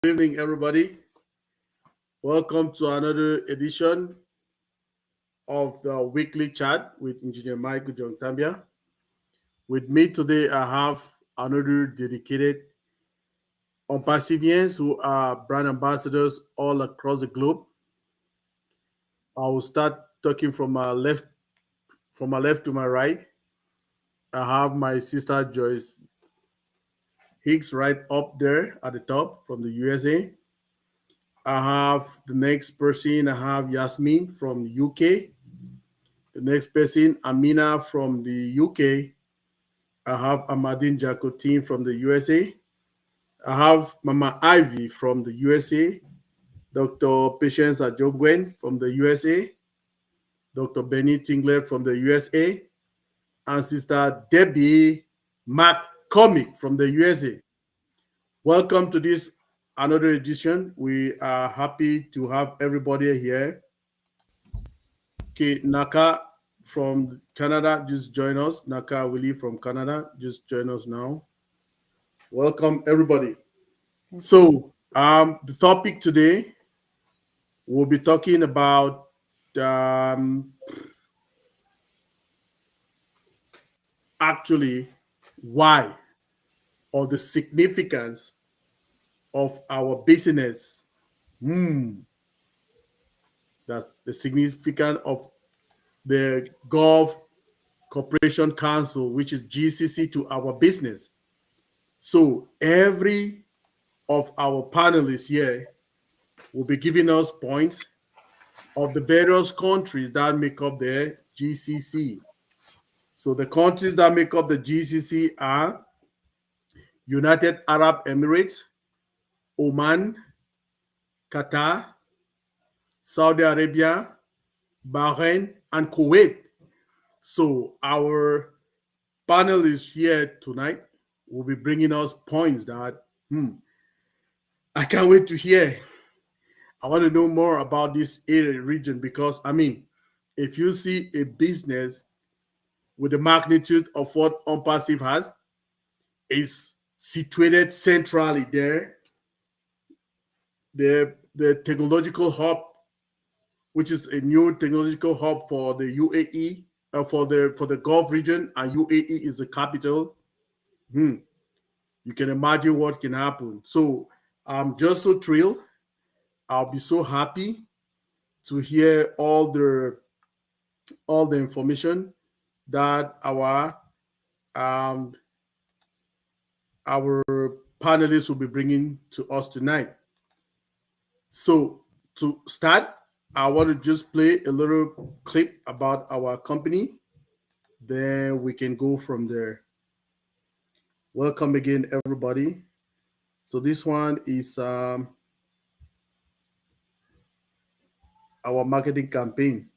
Good evening, everybody. Welcome to another edition of the weekly chat with Engineer Mike OJONGTAMBIA. With me today, I have another dedicated Ompasivians who are brand ambassadors all across the globe. I will start talking from my left to my right. I have my sister Joyce Hicks right up there at the top from the USA. I have the next person. I have Yasmin from the UK. The next person, Amina from the UK. I have Amadine Jacotin from the USA. I have Mama Ivy from the USA. Dr. Patience Ajogwen from the USA. Dr. Benny Tingler from the USA. And Sister Debbie McCormick from the USA. Welcome to this another edition. We are happy to have everybody here. Okay, Naka from Canada, just join us. Naka Willie from Canada, just join us now. Welcome, everybody. So, the topic today, we'll be talking about actually why or the significance of our business. That's the significance of the Gulf Corporation Council, which is GCC, to our business. So every of our panelists here will be giving us points of the various countries that make up the GCC. So the countries that make up the GCC are United Arab Emirates, Oman, Qatar, Saudi Arabia, Bahrain, and Kuwait. So our panelists here tonight will be bringing us points that I can't wait to hear. I want to know more about this area region because, if you see a business with the magnitude of what OnPassive has, is situated centrally there. The technological hub, which is a new technological hub for the UAE, for the Gulf region, and UAE is the capital. You can imagine what can happen. So I'm just so thrilled. I'll be so happy to hear all the information that our panelists will be bringing to us tonight. So to start, I want to just play a little clip about our company. Then we can go from there. Welcome again, everybody. So this one is our marketing campaign.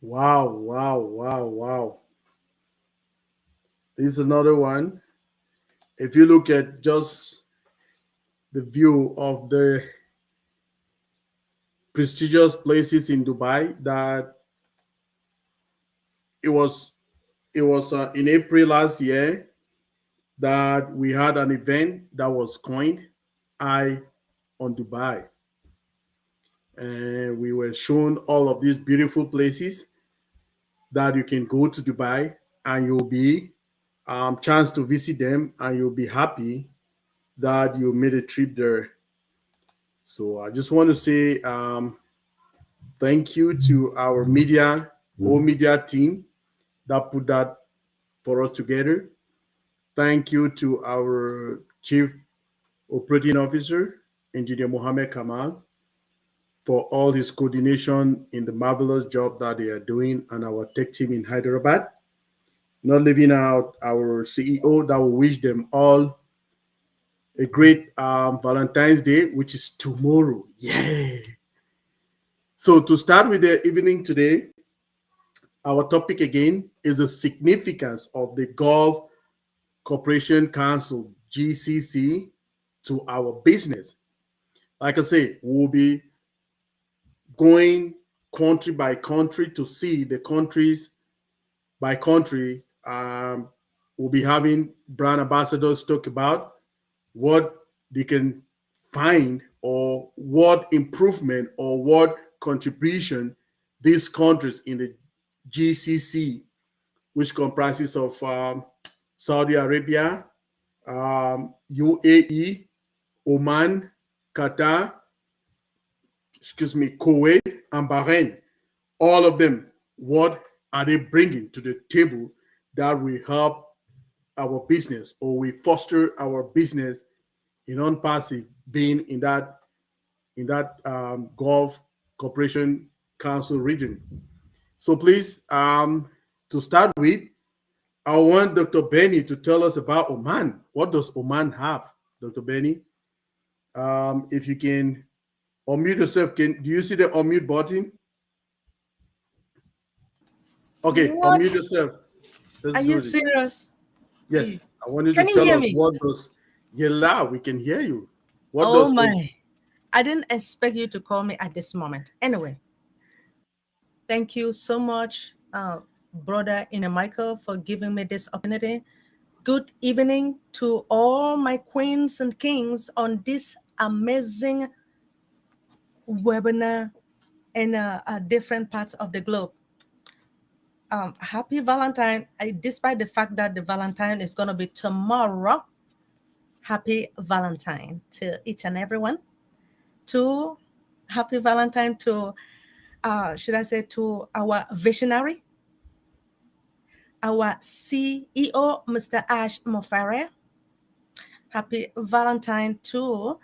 Wow, wow, wow, wow. This is another one. If you look at just the view of the prestigious places in Dubai, that it was in April last year that we had an event that was coined Eye on Dubai, and we were shown all of these beautiful places that you can go to Dubai, and you'll be chance to visit them, and you'll be happy that you made a trip there. So I just want to say thank you to our whole media team that put that for us together. Thank you to our chief operating officer, Engineer Mohammed Kamal, for all his coordination in the marvelous job that they are doing, and our tech team in Hyderabad. Not leaving out our CEO, that will wish them all a great Valentine's Day, which is tomorrow. Yeah. So to start with the evening today, our topic again is the significance of the Gulf Cooperation Council (GCC) to our business. Like I say, we'll be going country by country to see the countries by country. We'll be having brand ambassadors talk about what they can find, or what improvement or what contribution these countries in the GCC, which comprises of Saudi Arabia, UAE, Oman, Qatar, Kuwait, and Bahrain, all of them, what are they bringing to the table that will help our business, or we foster our business in non-passive, being in that Gulf Cooperation Council region. So please, to start with, I want Dr. Benny to tell us about Oman. What does Oman have, Dr. Benny? If you can unmute yourself, do you see the unmute button? Okay, What? unmute yourself. Let's Are do you it. serious? Yes, I want you to Can you tell hear us me? what does. Yeah, we can hear you. What Oh does my. I didn't expect you to call me at this moment. Anyway, thank you so much, brother Ina Michael, for giving me this opportunity. Good evening to all my queens and kings on this amazing webinar in different parts of the globe. Happy Valentine. Despite the fact that the Valentine is going to be tomorrow, happy Valentine to each and everyone. To happy Valentine to, should I say, to our visionary, our CEO, Mr. Ash Mofare. Happy Valentine to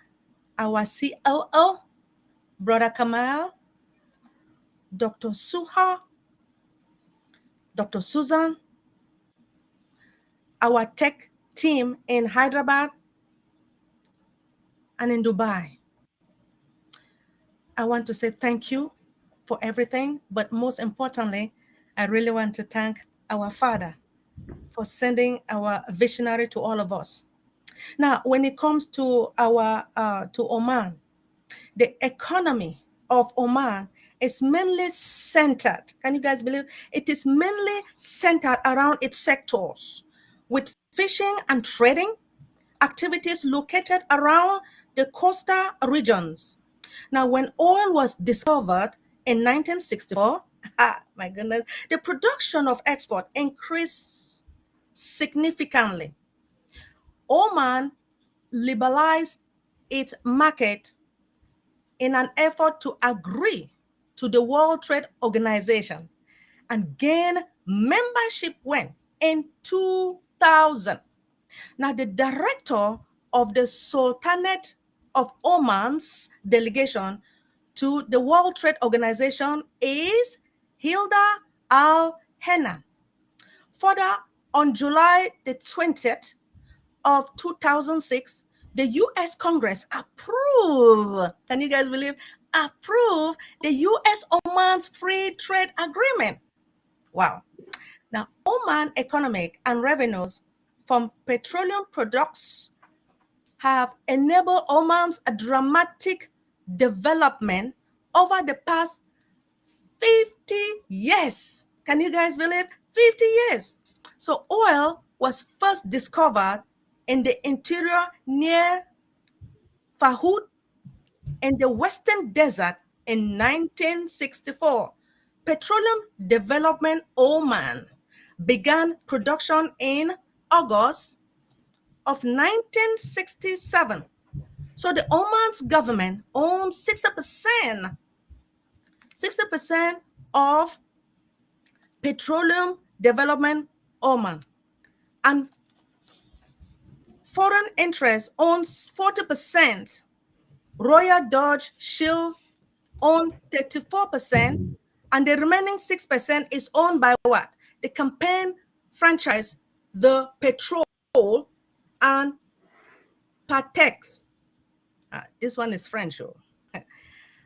our COO, Brother Kamal, Dr. Suha, Dr. Susan, our tech team in Hyderabad and in Dubai. I want to say thank you for everything, but most importantly, I really want to thank our Father for sending our visionary to all of us. Now, when it comes to to Oman, the economy of Oman is mainly centered. Can you guys believe it is mainly centered around its sectors, with fishing and trading activities located around the coastal regions. Now, when oil was discovered in 1964, my goodness, the production of export increased significantly. Oman liberalized its market in an effort to agree to the World Trade Organization and gain membership when in 2000. Now, the director of the Sultanate of Oman's delegation to the World Trade Organization is Hilda Al Henna. Further, on July the 20th of 2006, the U.S. Congress approved, can you guys believe, approved the U.S. Oman's Free Trade Agreement. Wow. Now, Oman economic and revenues from petroleum products have enabled Oman's dramatic development over the past 50 years. Can you guys believe? 50 years. So oil was first discovered in the interior near Fahud in the Western Desert in 1964. Petroleum Development Oman began production in August of 1967. So the Oman's government owns 60% of Petroleum Development Oman, and foreign interest owns 40%. Royal Dutch Shell owns 34%, and the remaining 6% is owned by what? The campaign franchise, the Petrol and Patex. This one is French.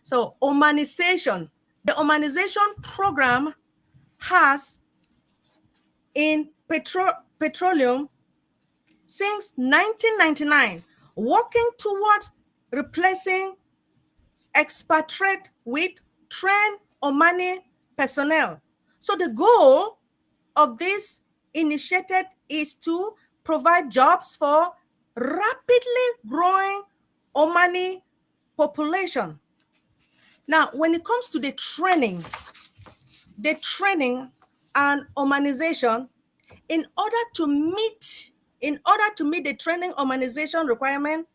So Omanization. The Omanization program has in petroleum since 1999, working towards replacing expatriate with trained Omani personnel. So the goal of this initiative is to provide jobs for rapidly growing Omani population. Now, when it comes to the training and Omanization, in order to meet the training Omanization requirement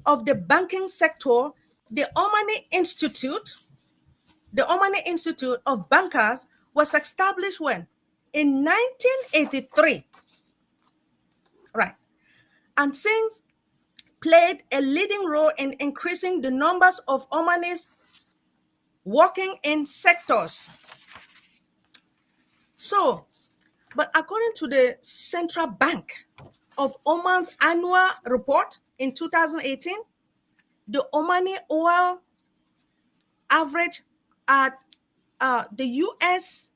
of the banking sector, the Omani Institute of Bankers was established when? In 1983. Right. And since played a leading role in increasing the numbers of Omanis working in sectors. So, but according to the Central Bank of Oman's annual report in 2018, the Omani oil average at the US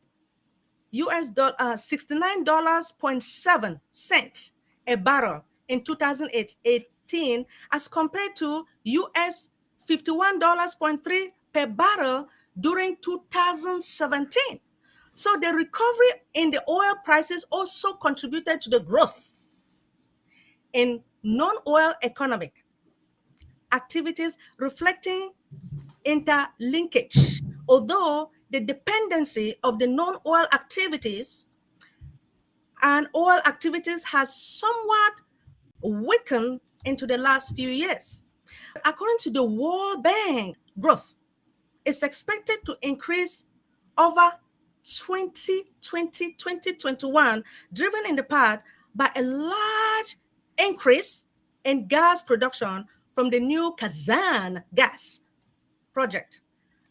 dollar $69.7 a barrel in 2018 as compared to US $51.3 per barrel during 2017. So the recovery in the oil prices also contributed to the growth in non-oil economic activities, reflecting interlinkage. Although the dependency of the non-oil activities and oil activities has somewhat weakened into the last few years. According to the World Bank, growth is expected to increase over 2020-2021, driven in the part by a large increase in gas production from the new Kazan gas project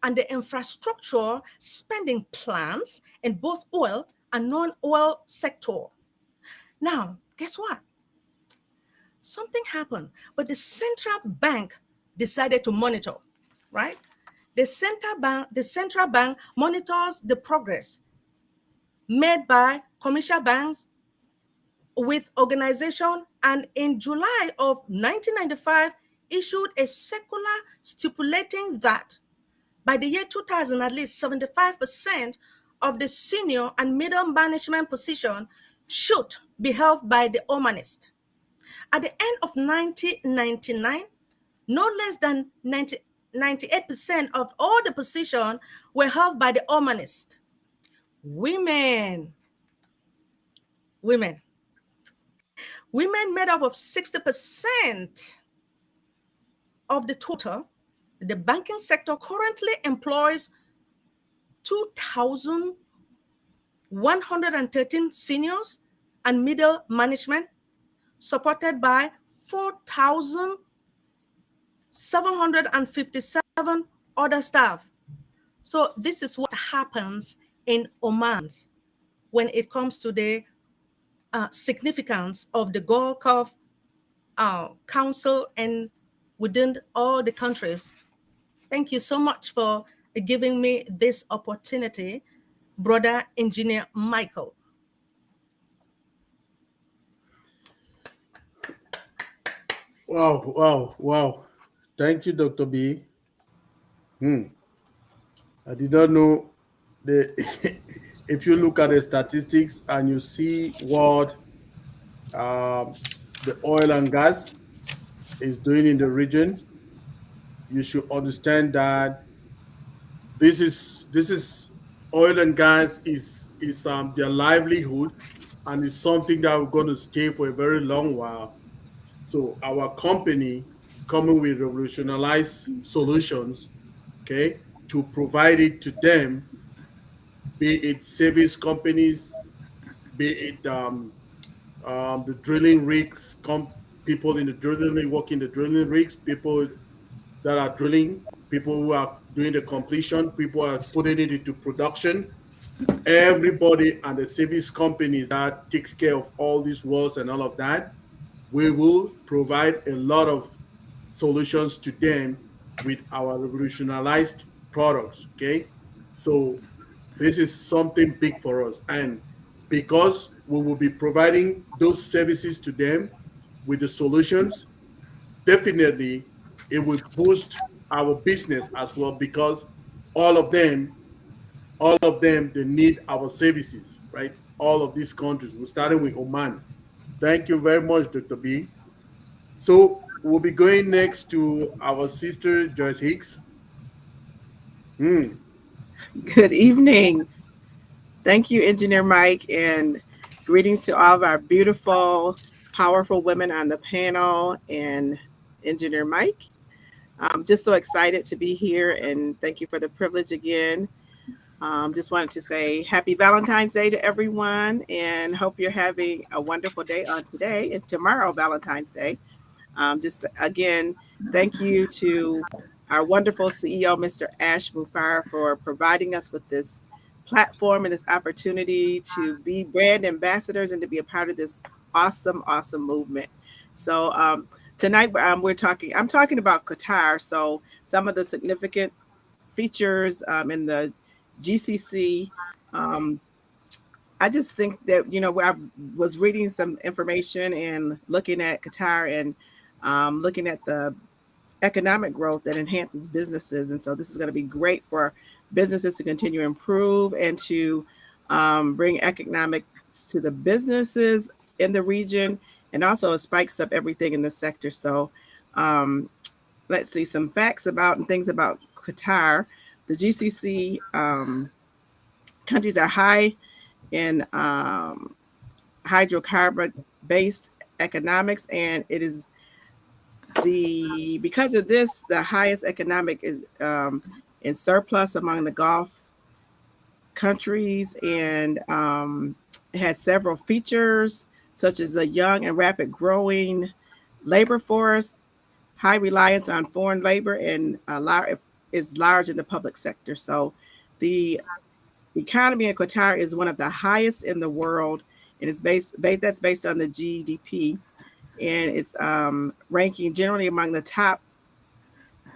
and the infrastructure spending plans in both oil and non-oil sector. Now, guess what? Something happened, but the central bank decided to monitor, right? The central bank monitors the progress made by commercial banks with organization, and in July of 1995 issued a circular stipulating that by the year 2000, at least 75% of the senior and middle management position should be held by the Omanist. At the end of 1999, no less than 98% of all the positions were held by the Omanist. Women made up of 60% of the total. The banking sector currently employs 2,113 seniors and middle management, supported by 4,757 other staff. So this is what happens in Oman when it comes to the significance of the Gulf Council and within all the countries. Thank you so much for giving me this opportunity. brother engineer Michael. Wow, wow, wow. Thank you, Dr. B. Hmm. I did not know the if you look at the statistics and you see what um, the oil and gas is doing in the region, you should understand that this is oil and gas is their livelihood, and it's something that we're going to stay for a very long while. So our company coming with revolutionized solutions, okay, to provide it to them, be it service companies, be it the drilling rigs, people in the drilling rig working the drilling rigs, people that are drilling, people who are doing the completion, people are putting it into production. Everybody and the service companies that takes care of all these wells and all of that, we will provide a lot of solutions to them with our revolutionized products. Okay, so this is something big for us, and because we will be providing those services to them with the solutions, definitely it will boost our business as well, because all of them they need our services, right? All of these countries, we're starting with Oman. Thank you very much, Dr. B. So we'll be going next to our sister Joyce Hicks. Hmm. Good evening. Thank you, Engineer Mike, and greetings to all of our beautiful, powerful women on the panel and Engineer Mike. I'm just so excited to be here and thank you for the privilege again. Just wanted to say happy Valentine's Day to everyone and hope you're having a wonderful day on today and tomorrow, Valentine's Day. Just again, thank you to our wonderful CEO, Mr. Ash Mufar, for providing us with this platform and this opportunity to be brand ambassadors and to be a part of this awesome, awesome movement. So tonight I'm talking about Qatar. So some of the significant features in the GCC. Um, I just think that where I was reading some information and looking at Qatar and looking at the economic growth that enhances businesses, and so this is going to be great for businesses to continue to improve and to bring economics to the businesses in the region, and also it spikes up everything in the sector. So um, let's see some facts about and things about Qatar. The GCC countries are high in hydrocarbon based economics, and it is because of this the highest economic is in surplus among the Gulf countries, and it has several features such as a young and rapid growing labor force, high reliance on foreign labor, and is large in the public sector. So the economy in Qatar is one of the highest in the world, and it's that's based on the GDP, and it's ranking generally among the top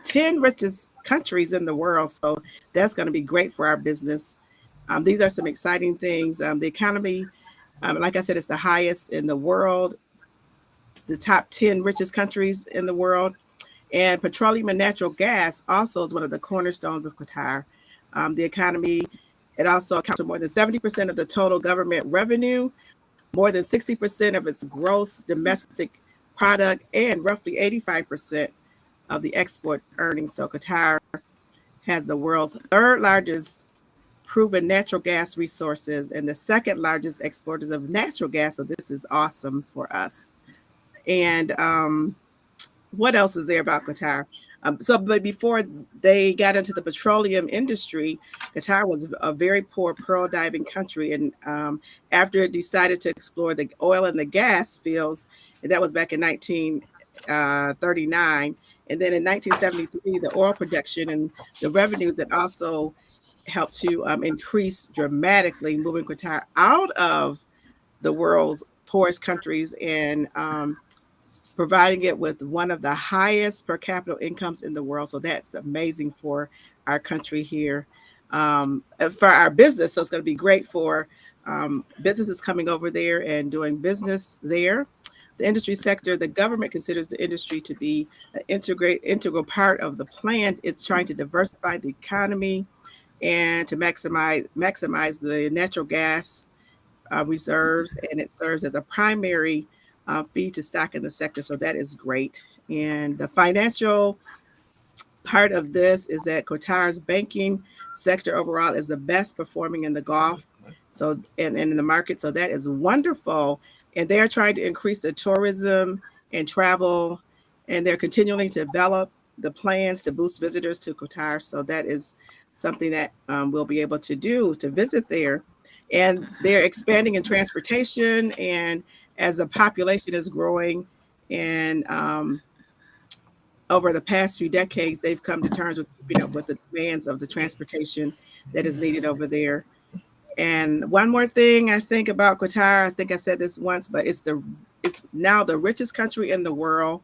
10 richest countries in the world. So that's going to be great for our business. These are some exciting things. The economy, like I said, it's the highest in the world, the top 10 richest countries in the world. And petroleum and natural gas also is one of the cornerstones of Qatar. The economy, it also accounts for more than 70% of the total government revenue, more than 60% of its gross domestic product, and roughly 85% of the export earnings. So Qatar has the world's third largest proven natural gas resources and the second largest exporters of natural gas. So this is awesome for us. And what else is there about Qatar? But before they got into the petroleum industry, Qatar was a very poor pearl diving country. And after it decided to explore the oil and the gas fields, and that was back in 1939. And then in 1973, the oil production and the revenues that also helped to increase dramatically, moving Qatar out of the world's poorest countries and providing it with one of the highest per capita incomes in the world. So that's amazing for our country here. for our business. So it's going to be great for businesses coming over there and doing business there. The industry sector, the government considers the industry to be an integral part of the plan. It's trying to diversify the economy and to maximize the natural gas reserves, and it serves as a primary feed to stock in the sector. So that is great. And the financial part of this is that Qatar's banking sector overall is the best performing in the Gulf, so and in the market. So that is wonderful. And they are trying to increase the tourism and travel, and they're continuing to develop the plans to boost visitors to Qatar. So that is something that we'll be able to do to visit there. And they're expanding in transportation, and as the population is growing, and over the past few decades, they've come to terms with keeping up with the demands of the transportation that is needed over there. And one more thing I think about Qatar, I think I said this once, but it's now the richest country in the world.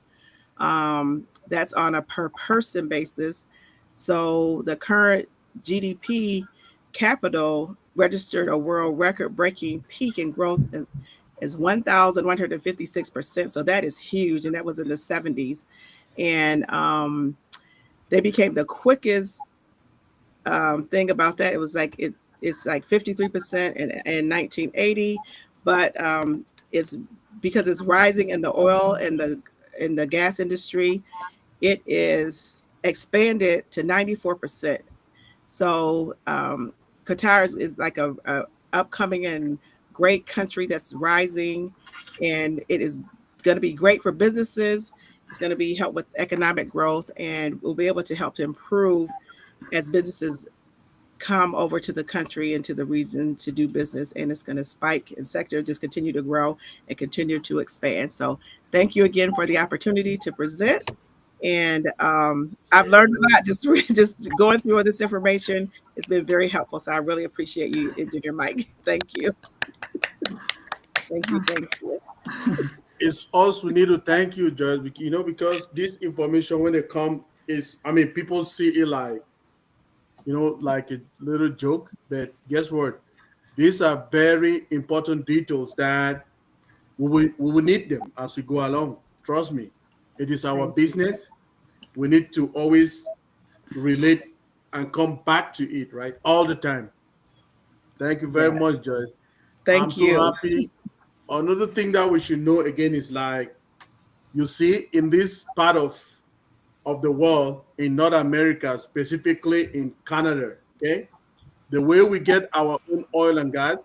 That's on a per person basis. So the current GDP capital registered a world record breaking peak in growth is 1,156%. So that is huge. And that was in the 70s. And they became the quickest thing about that. It was like it's like 53% in 1980, but it's because it's rising in the oil and the gas industry. It is expanded to 94%. So Qatar is like a upcoming and great country that's rising, and it is going to be great for businesses. It's going to be help with economic growth, and we'll be able to help to improve as businesses come over to the country and to the region to do business, and it's going to spike and sector just continue to grow and continue to expand. So thank you again for the opportunity to present. And I've learned a lot just going through all this information. It's been very helpful. So I really appreciate you, Engineer Mike. Thank you. Thank you. Thank you. It's us we need to thank you, Judge, because this information when it come is, I mean, people see it like, like a little joke, but guess what? These are very important details that we will need them as we go along. Trust me, it is our Thank you. business. We need to always relate and come back to it, right? All the time. Thank you very Yes. much, Joyce. I'm Thank so you. happy. Another thing that we should know again is like, you see, in this part of the world, in North America, specifically in Canada, okay, the way we get our own oil and gas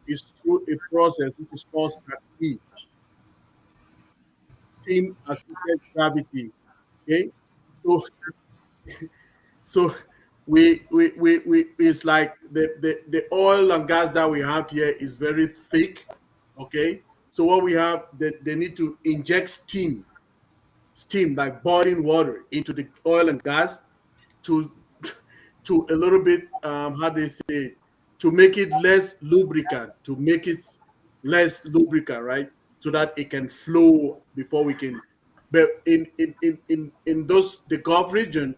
is through a process which is called SACD, steam assisted gravity. Okay, so so we it's like the oil and gas that we have here is very thick. Okay, so what we have, they need to inject steam like boiling water into the oil and gas to to a little bit, how they say, to make it less lubricant, less lubricant, right? So that it can flow before we can. But in those the Gulf region,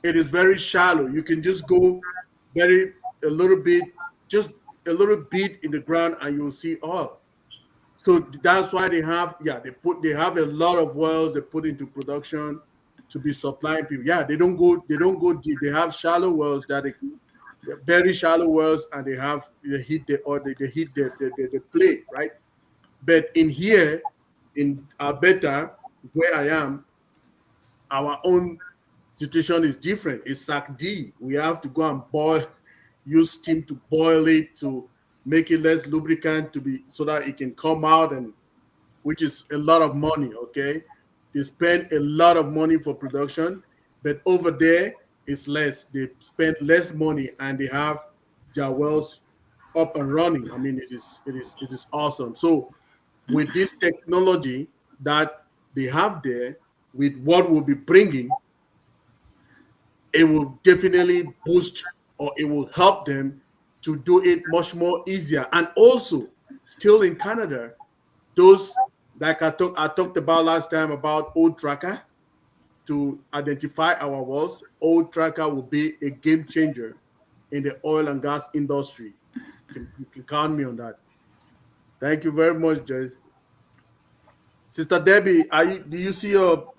it is very shallow. You can just go very a little bit, just a little bit in the ground, and you'll see oil. So that's why they have a lot of wells they put into production to be supplying people. Yeah, they don't go deep. They have shallow wells they're very shallow wells, and they hit the or they hit the play, right? But in here in Alberta, where I am, our own situation is different. It's SAC-D. We have to go and use steam to boil it to make it less lubricant to be so that it can come out, and which is a lot of money. Okay, they spend a lot of money for production, but over there it's less. They spend less money and they have their wells up and running. I mean, it is awesome. So with this technology that they have there, with what we'll be bringing, it will definitely boost, or it will help them to do it much more easier. And also, still in Canada, those like I talked about last time about old tracker to identify our wells. Old tracker will be a game changer in the oil and gas industry. You can count me on that. Thank you very much, Joyce. Sister Debbie, do you see your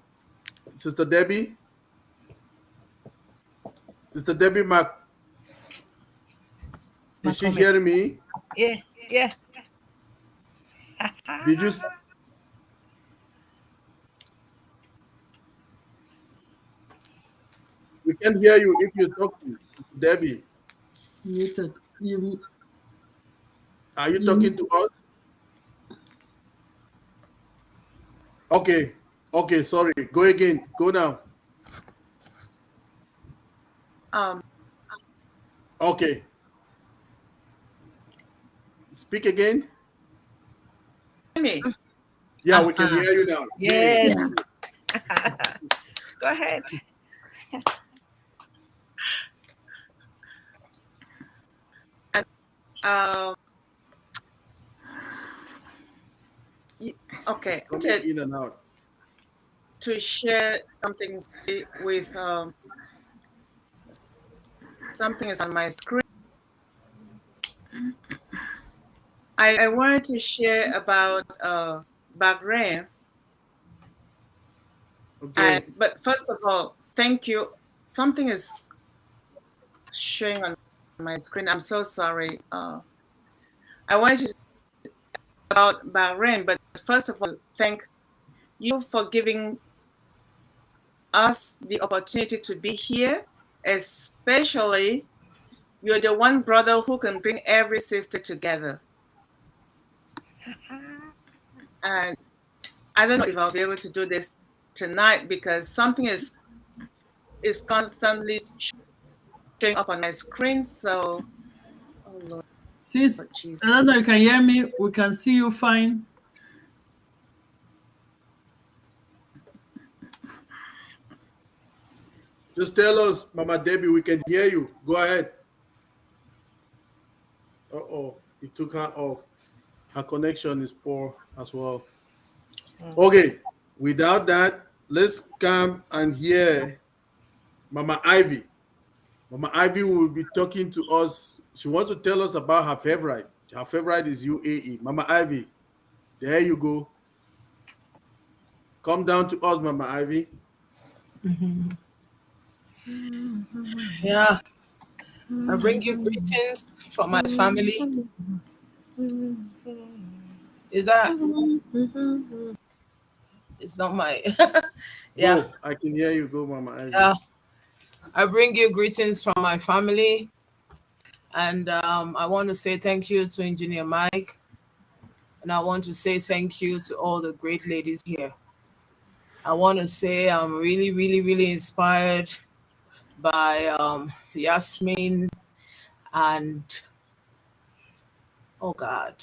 Sister Debbie? Sister Debbie Mac, My is she comment. hearing me? Yeah, yeah. Did you we can hear you if you talk to Sister Debbie. You, Are you you, talking to us? Okay. Okay, sorry. Go again. Go now. Um, Okay. Speak again. me. Yeah, we can hear you now. Yay. Yes. yeah. Go ahead. Um, okay. Coming in and out. To share something with something is on my screen. I wanted to share about Bahrain. Okay. But first of all, thank you. Something is showing on my screen. I'm so sorry. I wanted to about Bahrain, but first of all, thank you for giving us the opportunity to be here, especially you're the one brother who can bring every sister together. And I don't know if I'll be able to do this tonight because something is constantly showing up on my screen. So, oh Lord, Sis, Jesus. I don't know if you can hear me. We can see you fine. Just tell us, Mama Debbie, we can hear you. Go ahead. Uh-oh. It took her off. Her connection is poor as well. Okay. Without that, let's come and hear Mama Ivy. Mama Ivy will be talking to us. She wants to tell us about her favorite. Her favorite is UAE. Mama Ivy, there you go. Come down to us, Mama Ivy. Yeah, I bring you greetings from my family. Is that? It's not my. Yeah, Go. I can hear you. Go, Mama Ivy. yeah. I bring you greetings from my family, and I want to say thank you to Engineer Mike, and I want to say thank you to all the great ladies here. I want to say I'm really, really, really inspired by Yasmin and oh God,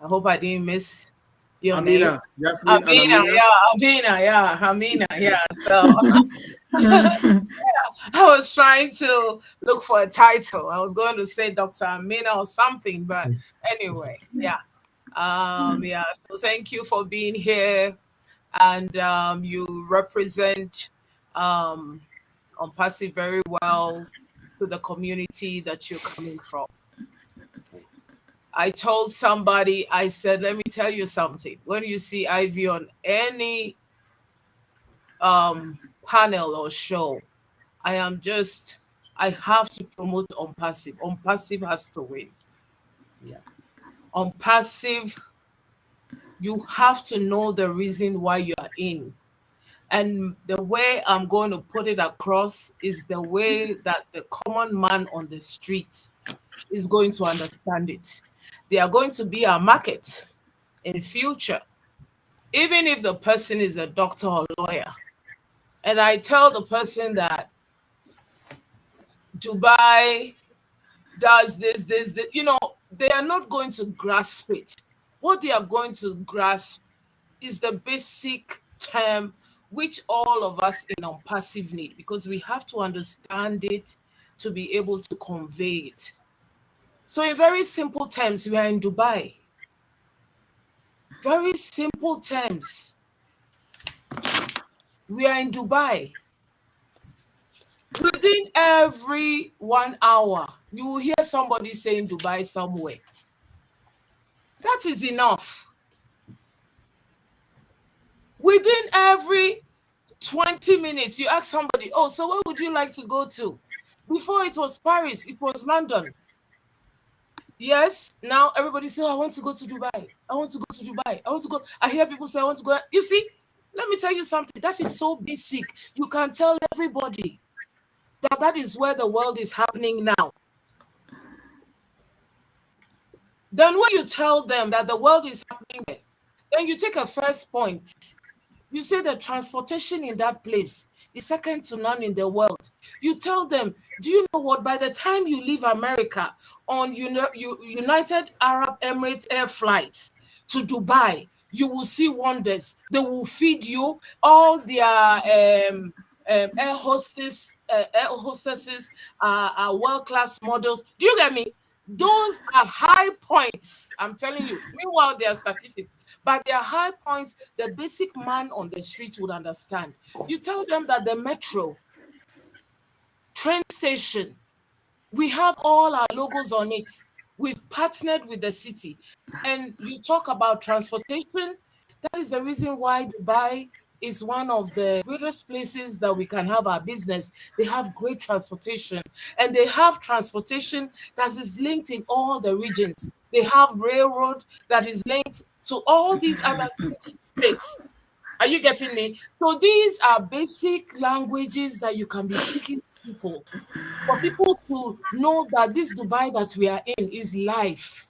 I hope I didn't miss your name. Amina. Yasmin and Amina, Amina. yeah, Amina, yeah. So I was trying to look for a title. I was going to say Dr. Amina or something, but anyway, yeah. Yeah. So thank you for being here, and you represent Ompasi very well to the community that you're coming from. I told somebody, I said, let me tell you something. When you see Ivy on any panel or show, I have to promote Ompassive. Ompassive has to win. Yeah. Ompassive, you have to know the reason why you are in. And the way I'm going to put it across is the way that the common man on the street is going to understand it. They are going to be a market in future, even if the person is a doctor or lawyer. And I tell the person that Dubai does this, they are not going to grasp it. What they are going to grasp is the basic term which all of us in Ompassive need, because we have to understand it to be able to convey it. So in very simple terms, we are in Dubai. Very simple terms. We are in Dubai. Within every 1 hour, you will hear somebody saying Dubai somewhere. That is enough. Within every 20 minutes, you ask somebody, oh, so where would you like to go to? Before it was Paris, it was London. Yes, now everybody say, oh, I want to go to Dubai. I want to go to Dubai. I want to go. I hear people say, I want to go. You see, let me tell you something. That is so basic. You can tell everybody that that is where the world is happening now. Then when you tell them that the world is happening there, then you take a first point. You say the transportation in that place is second to none in the world. You tell them, do you know what? By the time you leave America on United Arab Emirates air flights to Dubai, you will see wonders. They will feed you. All their air hostesses are world-class models. Do you get me? Those are high points. I'm telling you. Meanwhile, they are statistics, but they are high points the basic man on the street would understand. You tell them that the metro, train station, we have all our logos on it. We've partnered with the city. And you talk about transportation. That is the reason why Dubai is one of the greatest places that we can have our business. They have great transportation, and they have transportation that is linked in all the regions. They have railroad that is linked to all these other states. Are you getting me? So these are basic languages that you can be speaking to people, for people to know that this Dubai that we are in is life.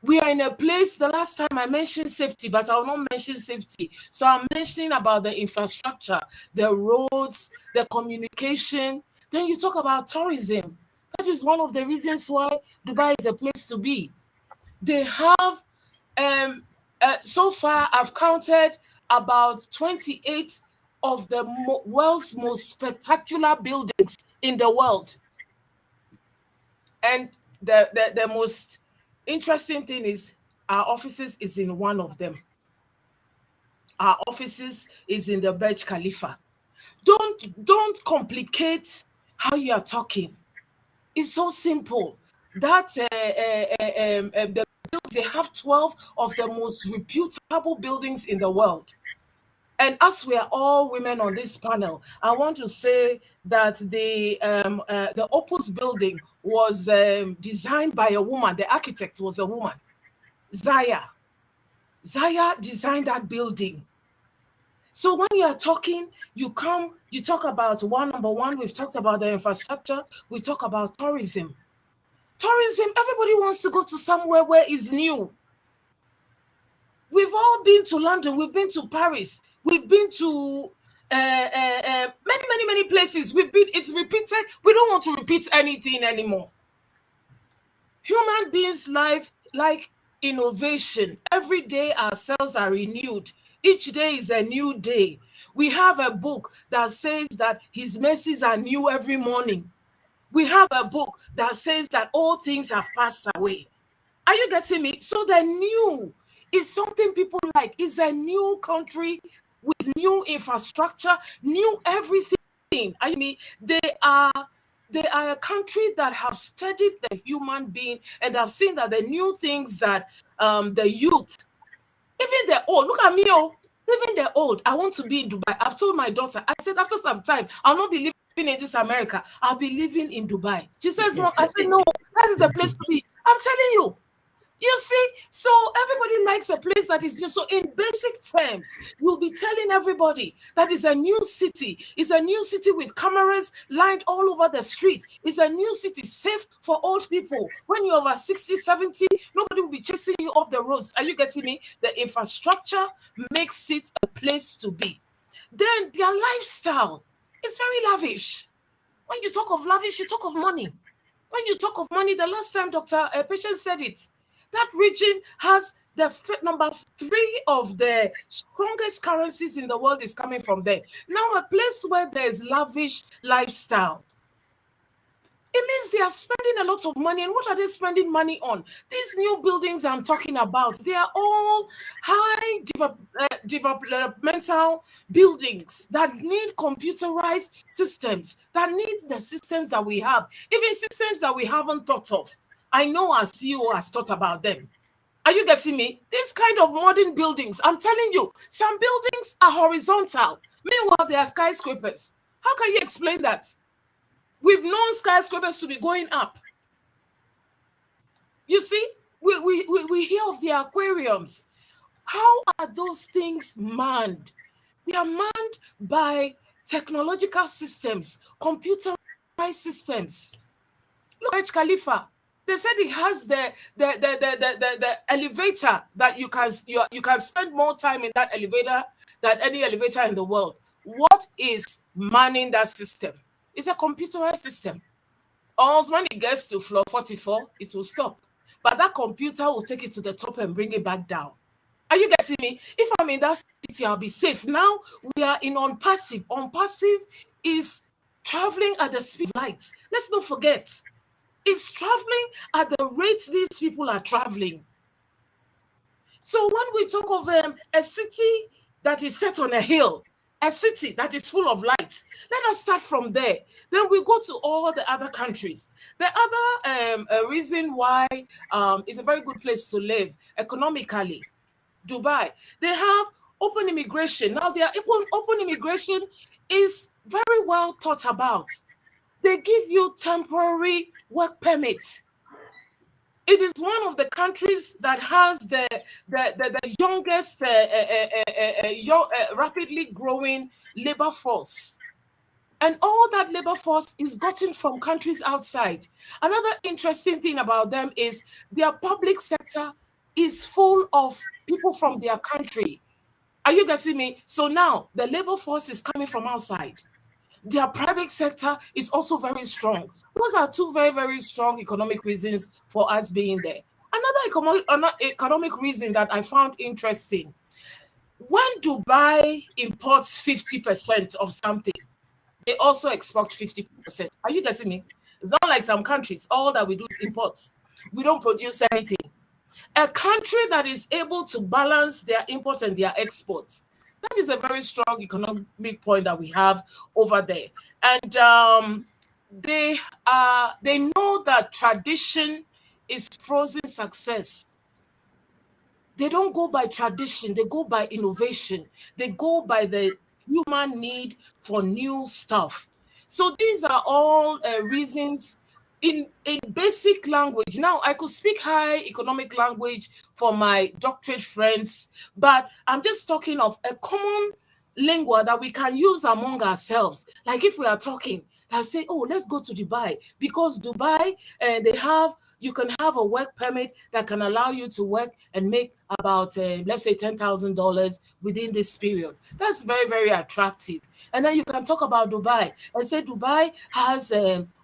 We are in a place, the last time I mentioned safety, but I will not mention safety. So I'm mentioning about the infrastructure, the roads, the communication. Then you talk about tourism. That is one of the reasons why Dubai is a place to be. They have, so far I've counted about 28 of the world's most spectacular buildings in the world. And the most interesting thing is our offices is in one of them. Our offices is in the Burj Khalifa. Don't complicate how you are talking. It's so simple. That's they have 12 of the most reputable buildings in the world. And as we are all women on this panel, I want to say that the Opus building was designed by a woman. The architect was a woman, Zaya. Zaya designed that building. So when you are talking, you talk about number one, we've talked about the infrastructure, we talk about tourism. Tourism, everybody wants to go to somewhere where it's new. We've all been to London, we've been to Paris, we've been to many places. It's repeated. We don't want to repeat anything anymore. Human beings' life like innovation. Every day our cells are renewed. Each day is a new day. We have a book that says that his mercies are new every morning. We have a book that says that all things have passed away. Are you getting me? So the new is something people like. It's a new country with new infrastructure, new everything. I mean, they are a country that have studied the human being and have seen that the new things that the youth, even the old, look at me, even the old, I want to be in Dubai. I've told my daughter, I said, after some time, I'll not be living in this America. I'll be living in Dubai. She says, Mom, I said, no, that is a place to be. I'm telling you. You see, so everybody likes a place that is new. So in basic terms, you'll be telling everybody that is a new city. It's a new city with cameras lined all over the street. It's a new city safe for old people. When you're over 60, 70, nobody will be chasing you off the roads. Are you getting me? The infrastructure makes it a place to be. Then their lifestyle is very lavish. When you talk of lavish, you talk of money. When you talk of money, the last time Dr. Patience said it, that region has the number 3 of the strongest currencies in the world is coming from there. Now, a place where there's lavish lifestyle. It means they are spending a lot of money. And what are they spending money on? These new buildings I'm talking about, they are all high developmental buildings that need computerized systems, that need the systems that we have, even systems that we haven't thought of. I know our CEO has thought about them. Are you getting me? This kind of modern buildings, I'm telling you, some buildings are horizontal. Meanwhile, they are skyscrapers. How can you explain that? We've known skyscrapers to be going up. You see, we hear of the aquariums. How are those things manned? They are manned by technological systems, computerized systems. Look at Khalifa. They said it has the elevator that you can spend more time in that elevator than any elevator in the world. What is manning that system? It's a computerized system. Or when it gets to floor 44, it will stop. But that computer will take it to the top and bring it back down. Are you getting me? If I'm in that city, I'll be safe. Now we are in unpassive. Unpassive is traveling at the speed of light. Let's not forget. It's traveling at the rate these people are traveling. So when we talk of a city that is set on a hill, a city that is full of light, let us start from there. Then we go to all the other countries. The other reason why it's a very good place to live economically, Dubai, they have open immigration. Now, their open immigration is very well thought about. They give you temporary work permits. It is one of the countries that has the youngest, rapidly growing labor force. And all that labor force is gotten from countries outside. Another interesting thing about them is their public sector is full of people from their country. Are you getting me? So now the labor force is coming from outside. Their private sector is also very strong. Those are two very, very strong economic reasons for us being there. Another economic reason that I found interesting, when Dubai imports 50% of something, they also export 50%. Are you getting me? It's not like some countries, all that we do is imports. We don't produce anything. A country that is able to balance their imports and their exports, that is a very strong economic point that we have over there. And they know that tradition is frozen success. They don't go by tradition, they go by innovation. They go by the human need for new stuff. So these are all reasons in basic language. Now, I could speak high economic language for my doctorate friends, but I'm just talking of a common lingua that we can use among ourselves. Like if we are talking, I say, oh, let's go to Dubai, because Dubai, you can have a work permit that can allow you to work and make about, let's say, $10,000 within this period. That's very, very attractive. And then you can talk about Dubai and say Dubai has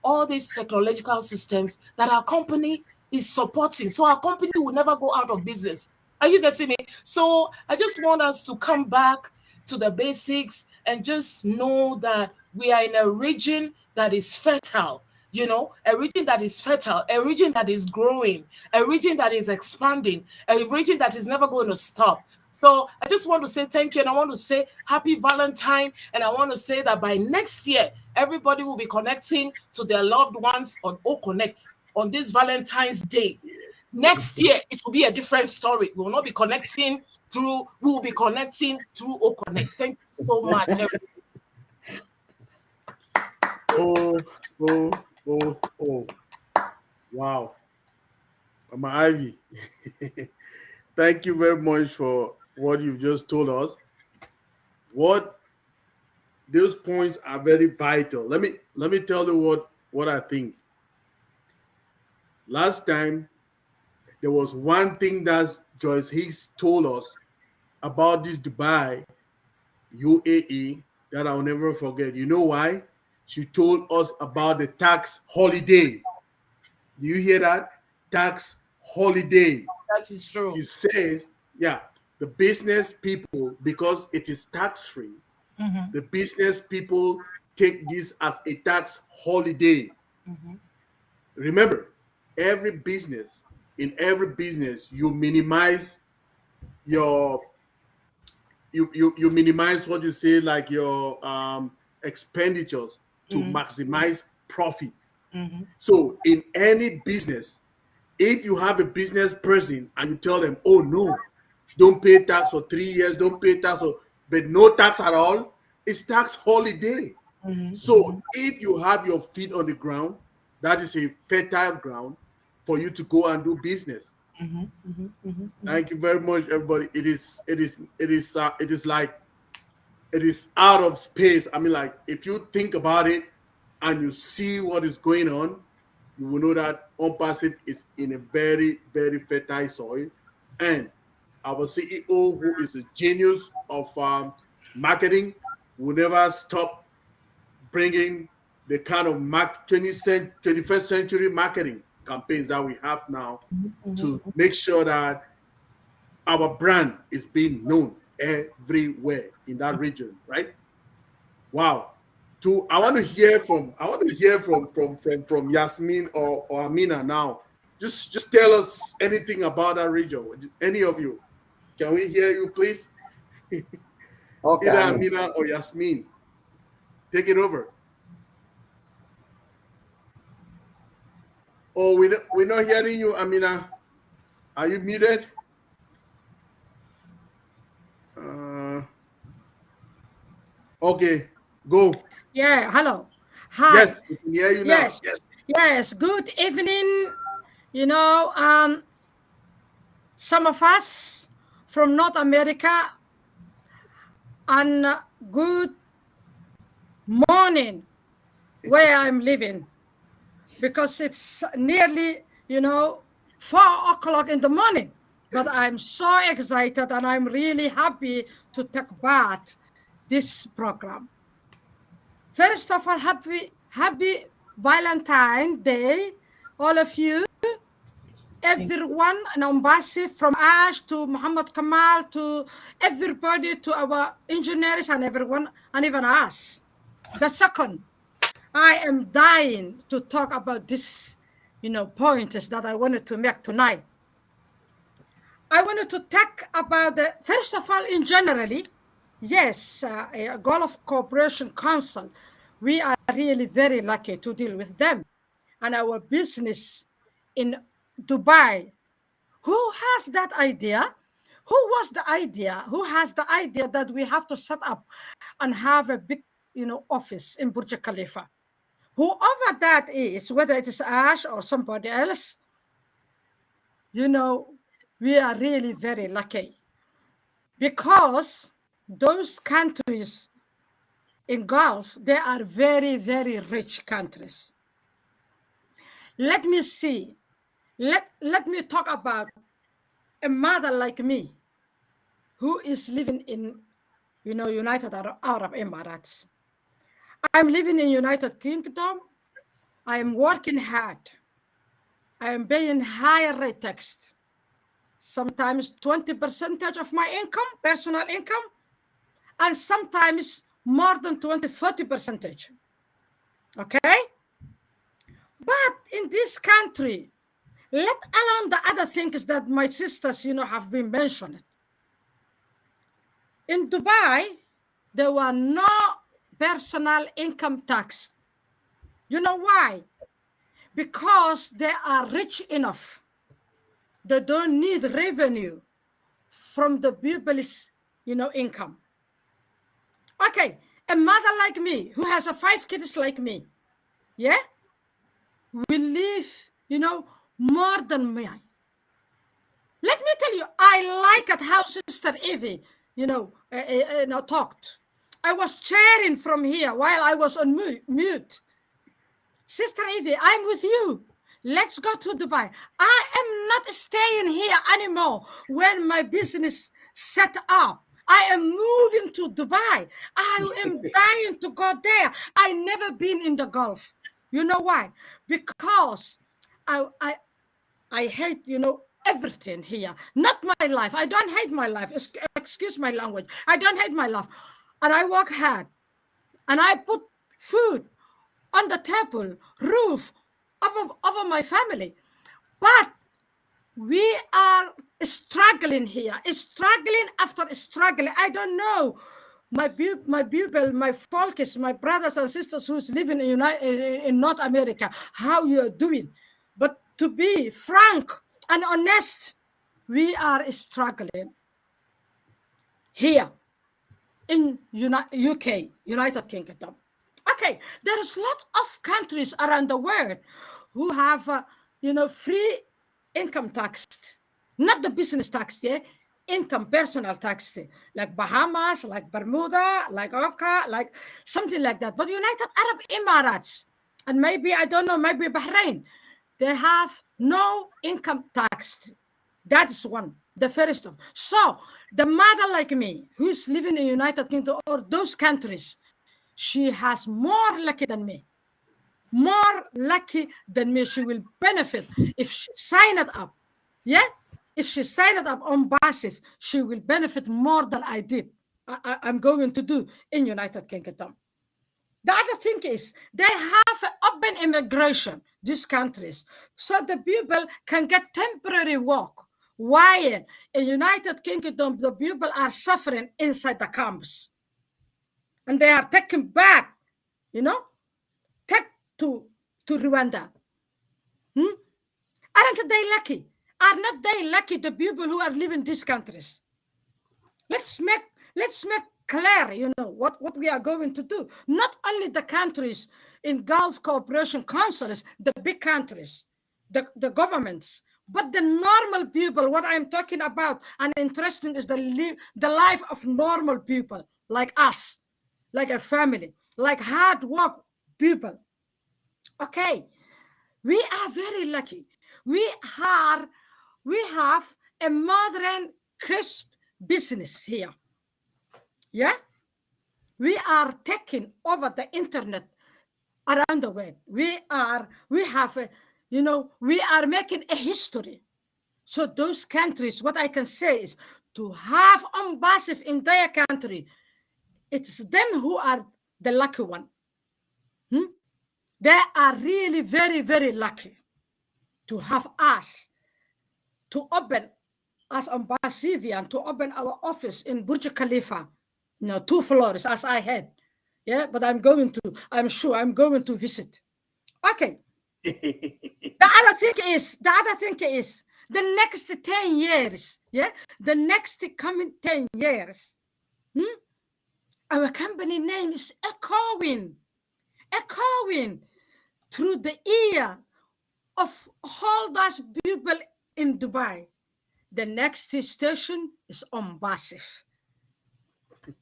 all these technological systems that our company is supporting. So our company will never go out of business. Are you getting me? So I just want us to come back to the basics and just know that we are in a region that is fertile. You know, a region that is fertile, a region that is growing, a region that is expanding, a region that is never going to stop. So I just want to say thank you, and I want to say happy Valentine, and I want to say that by next year, everybody will be connecting to their loved ones on OConnect on this Valentine's Day. Next year, it will be a different story. We will not be connecting through, we will be connecting through OConnect. Thank you so much, everybody. Oh. Wow. Mama Ivy, thank you very much for what you've just told us. Those points are very vital. Let me tell you what I think. Last time, there was one thing that Joyce Hicks told us about this Dubai, UAE, that I'll never forget. You know why? She told us about the tax holiday. Do you hear that? Tax holiday. That is true. She says, yeah, the business people, because it is tax-free, the business people take this as a tax holiday. remember, in every business, you minimize your you minimize what you say, like your expenditures to maximize profit. So in any business, if you have a business person and you tell them, oh no, don't pay tax for 3 years, don't pay tax for, but no tax at all, it's tax holiday. So if you have your feet on the ground, that is a fertile ground for you to go and do business. Thank you very much, everybody. It is out of space. I mean, like, if you think about it and you see what is going on, you will know that OnPassive is in a very, very fertile soil. And our CEO, who is a genius of marketing, will never stop bringing the kind of 21st century marketing campaigns that we have now to make sure that our brand is being known everywhere in that region, right? Wow. I want to hear from Yasmin or Amina now. Just tell us anything about that region. Any of you. Can we hear you, please? Okay. Either Amina or Yasmin. Take it over. Oh, we're not hearing you, Amina. Are you muted? Okay, go. Yeah, hello. Hi. Yes, we can hear you now. Yes. Yes. Good evening. Some of us from North America, and good morning where I'm living, because it's nearly, 4 o'clock in the morning. But I'm so excited and I'm really happy to take part this program. First of all, happy Valentine's Day, all of you, everyone, and OnPassive, from Ash to Muhammad Kamal to everybody, to our engineers and everyone, and even us. The second, I am dying to talk about this, points that I wanted to make tonight. I wanted to talk about first of all, in generally, yes, Gulf Cooperation Council, we are really very lucky to deal with them. And our business in Dubai, who has that idea? Who was the idea? Who has the idea that we have to set up and have a big, office in Burj Khalifa? Whoever that is, whether it is Ash or somebody else, we are really very lucky, because those countries in Gulf, they are very, very rich countries. Let me see. Let me talk about a mother like me who is living in, United Arab Emirates. I'm living in United Kingdom. I am working hard. I am paying higher rate tax. Sometimes 20% of my income, personal income, and sometimes more than 40%. Okay? But in this country, let alone the other things that my sisters, have been mentioned. In Dubai, there were no personal income tax. You know why? Because they are rich enough. They don't need revenue from the people's, income. Okay, a mother like me who has 5 kids like me, yeah, will live, more than me. Let me tell you, I like it how Sister Evie, talked. I was cheering from here while I was on mute. Sister Evie, I'm with you. Let's go to Dubai. I am not staying here anymore when my business set up. I am moving to Dubai. I am dying to go there. I never been in the Gulf. You know why? Because I hate, everything here. Not my life. I don't hate my life. Excuse my language. I don't hate my life. And I work hard. And I put food on the table, roof, over my family. But we are struggling here, struggling after struggling. I don't know. My people, my folks, my brothers and sisters who's living in North America, how you are doing. But to be frank and honest, we are struggling here in UK, United Kingdom. Okay, there's a lot of countries around the world who have, free income tax, not the business tax, yeah, income personal tax, like Bahamas, like Bermuda, like Oka, like something like that. But United Arab Emirates, and maybe, I don't know, maybe Bahrain, they have no income tax. That's one, the first of. So the mother like me, who's living in United Kingdom or those countries, she has more lucky than me. More lucky than me. She will benefit if she sign it up. Yeah? If she sign it up on passive, she will benefit more than I did. I'm going to do in United Kingdom. The other thing is they have open immigration, these countries, so the people can get temporary work. While in United Kingdom, the people are suffering inside the camps. And they are taken back, take to Rwanda. Aren't they lucky? Are not they lucky, the people who are living in these countries? Let's make clear, what we are going to do. Not only the countries in Gulf Cooperation Councils, the big countries, the governments, but the normal people. What I'm talking about and interesting is the life of normal people like us, like a family, like hard work people. Okay, we are very lucky. We have a modern, crisp business here. Yeah, we are taking over the internet around the world. We are making a history. So those countries, what I can say is to have passive in their country, it's them who are the lucky one. They are really very, very lucky to have us, to open us on Basivian, to open our office in Burj Khalifa. 2 floors as I had. Yeah, but I'm sure I'm going to visit. Okay. The other thing is the next 10 years, yeah, the next coming 10 years, our company name is echoing through the ear of all those people in Dubai. The next station is Passive.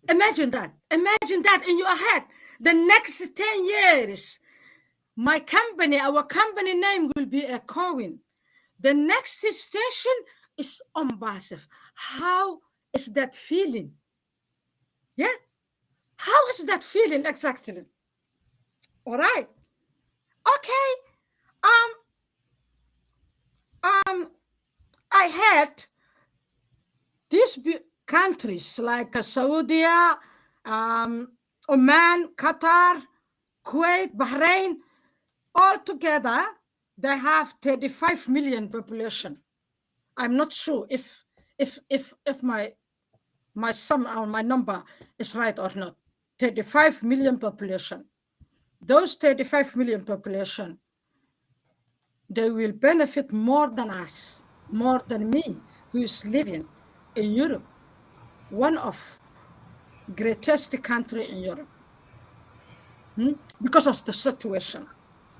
Imagine that in your head. The next 10 years, our company name will be echoing. The next station is Passive. How is that feeling? Yeah? How is that feeling exactly? All right. Okay. I had these countries like Saudi, Oman, Qatar, Kuwait, Bahrain, all together, they have 35 million population. I'm not sure if my sum or my number is right or not. 35 million population. Those 35 million population, they will benefit more than us, more than me, who is living in Europe, one of greatest country in Europe. Because of the situation.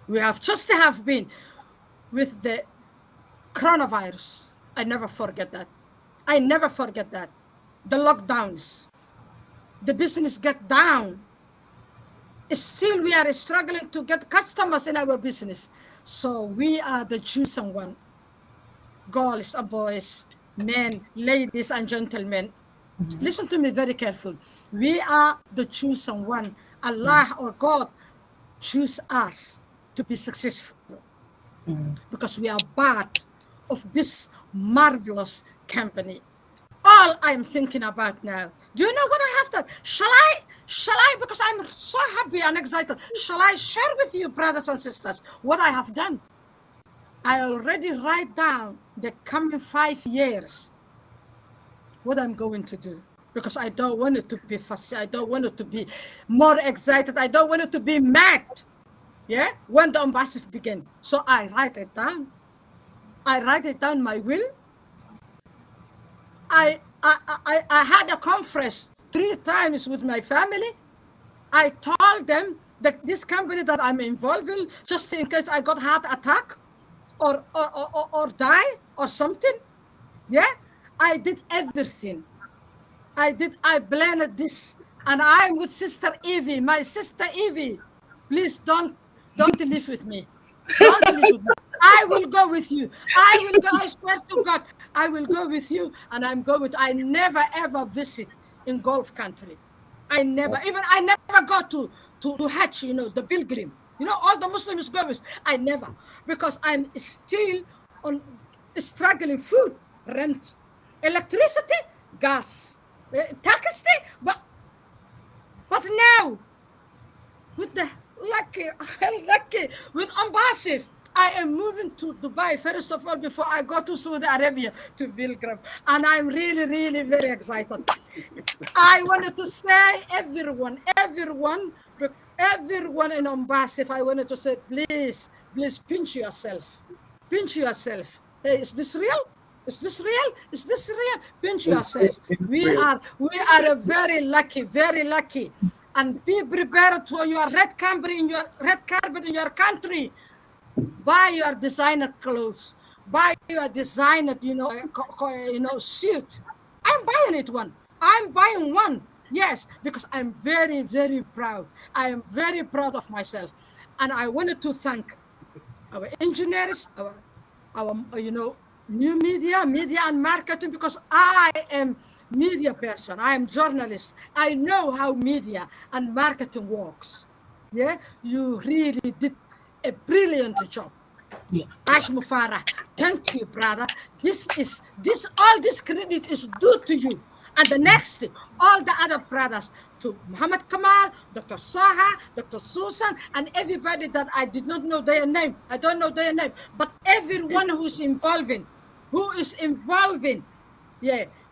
We have been with the coronavirus. I never forget that. The lockdowns, the business get down. Still, we are struggling to get customers in our business. So we are the chosen one. Girls and boys, men, ladies and gentlemen, listen to me very careful. We are the chosen one. Allah or God choose us to be successful because we are part of this marvelous company. All I'm thinking about now, do you know what I have done? Shall I Shall I, because I'm so happy and excited, shall I share with you, brothers and sisters, what I have done? I already write down the coming 5 years, what I'm going to do, because I don't want it to be fussy. I don't want it to be more excited. I don't want it to be mad. Yeah, when the embassy begin. So I write it down. I write it down my will. I had a conference 3 times with my family. I told them that this company that I'm involved in, just in case I got heart attack or die or something. Yeah, I did everything. I planned this, and I'm with Sister Evie, my sister Evie. Please don't live with me. Don't live with me. I will go with you. I will go. I swear to God, I will go with you, and I'm going with. I never ever visit in Gulf country. I never go to Hajj. You know, the pilgrim. You know, all the Muslims go with. I never, because I'm still on struggling food, rent, electricity, gas, tax, but now with the lucky with embassy, I am moving to Dubai first of all before I go to Saudi Arabia to pilgrim, and I'm really very excited. I wanted to say everyone in embassy, I wanted to say, please pinch yourself. Hey, is this real? Is this real? Is this real? Pinch yourself. We are a very lucky. And be prepared for your red carpet in your country. Buy your designer clothes. Buy your designer, suit. I'm buying it one. I'm buying one. Yes, because I'm very proud. I am very proud of myself. And I wanted to thank our engineers, our new media and marketing, because I am media person. I am journalist. I know how media and marketing works. Yeah, you really did a brilliant job. Yeah. Ash Mufara, thank you, brother. All this credit is due to you. And the next, all the other brothers, to Muhammad Kamal, Dr. Saha, Dr. Susan, and everybody that I did not know their name. I don't know their name, but everyone who is involving,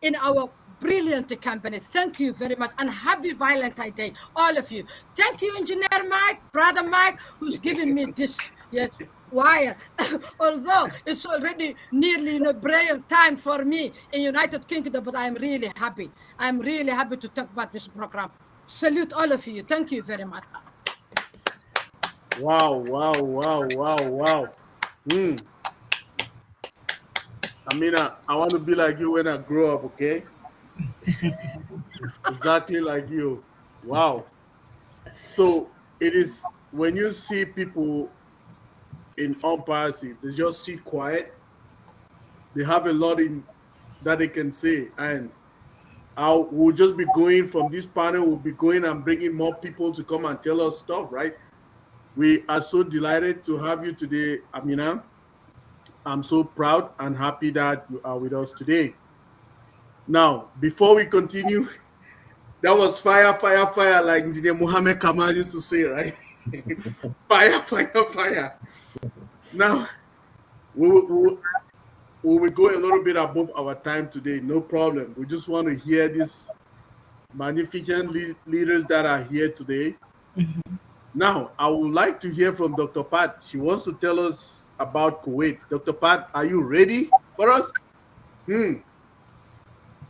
in our brilliant company. Thank you very much, and happy Valentine's Day, all of you. Thank you, Engineer Mike, Brother Mike, who's giving me this wire. Although it's already nearly prayer time for me in United Kingdom, but I'm really happy. I'm really happy to talk about this program. Salute all of you. Thank you very much. Wow. Amina, I want to be like you when I grow up, okay? Exactly like you. Wow. So it is when you see people in embassy, they just sit quiet. They have a lot in that they can say, and we'll just be going from this panel. We'll be going and bringing more people to come and tell us stuff, right? We are so delighted to have you today, Amina. I'm so proud and happy that you are with us today. Now, before we continue, that was fire, like Engineer Mohammed Kamal used to say, right? Fire. Now, we will go a little bit above our time today, no problem. We just want to hear these magnificent leaders that are here today. Mm-hmm. Now, I would like to hear from Dr. Pat. She wants to tell us about Kuwait. Dr. Pat, are you ready for us?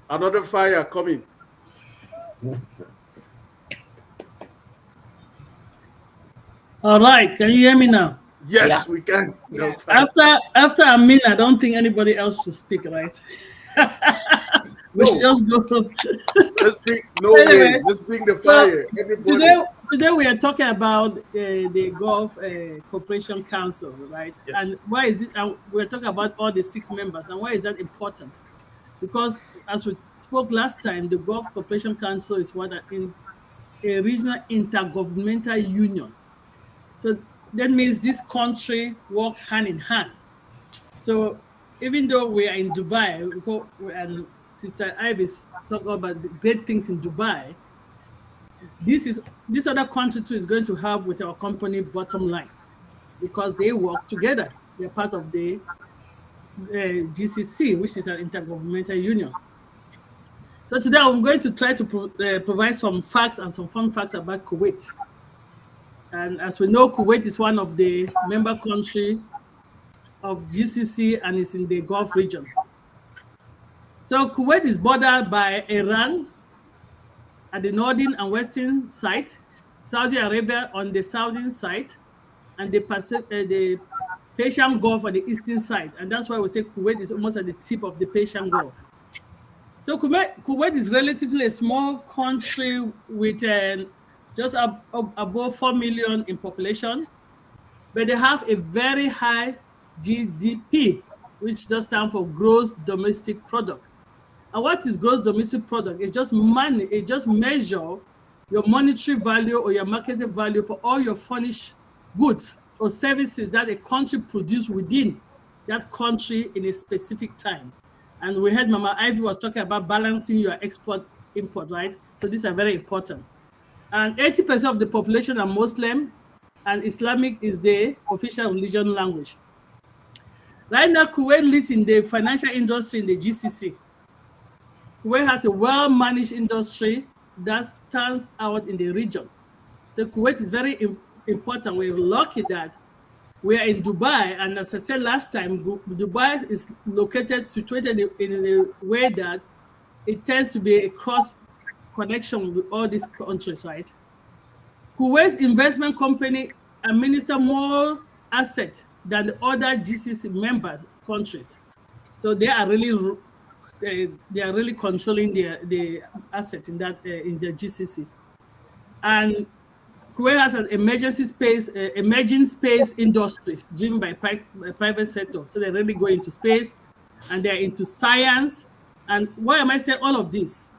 Another fire coming. All right, can you hear me now? Yes, we can. Yeah. After Amina, I don't think anybody else should speak, right? We should just go. Let's bring the fire. Everybody. Today we are talking about the Gulf Cooperation Council, right? Yes. And why is it? We're talking about all the 6 members, and why is that important? Because as we spoke last time, the Gulf Cooperation Council is in a regional intergovernmental union. So that means this country work hand in hand. So even though we are in Dubai, and Sister Ivy talked about the great things in Dubai, this other country too is going to help with our company bottom line because they work together. They're part of the GCC, which is an intergovernmental union. So today I'm going to try to provide some facts and some fun facts about Kuwait. And as we know, Kuwait is one of the member countries of GCC and is in the Gulf region. So Kuwait is bordered by Iran at the northern and western side, Saudi Arabia on the southern side, and the Persian Gulf on the eastern side. And that's why we say Kuwait is almost at the tip of the Persian Gulf. So Kuwait is relatively a small country with just above 4 million in population, but they have a very high GDP, which just stands for gross domestic product. And what is gross domestic product? It's just money. It just measures your monetary value or your market value for all your furnished goods or services that a country produces within that country in a specific time. And we heard Mama Ivy was talking about balancing your export-import, right? So these are very important. And 80% of the population are Muslim, and Islamic is the official religion language. Right now, Kuwait leads in the financial industry in the GCC. Kuwait has a well-managed industry that stands out in the region. So Kuwait is very important. We're lucky that we are in Dubai, and as I said last time, Dubai is situated in a way that it tends to be a cross connection with all these countries, right? Kuwait's investment company administer more assets than the other GCC member countries. So they are really controlling the asset in that in the GCC. And Kuwait has an emerging space industry driven by private sector. So they really go into space, and they're into science. And why am I saying all of this?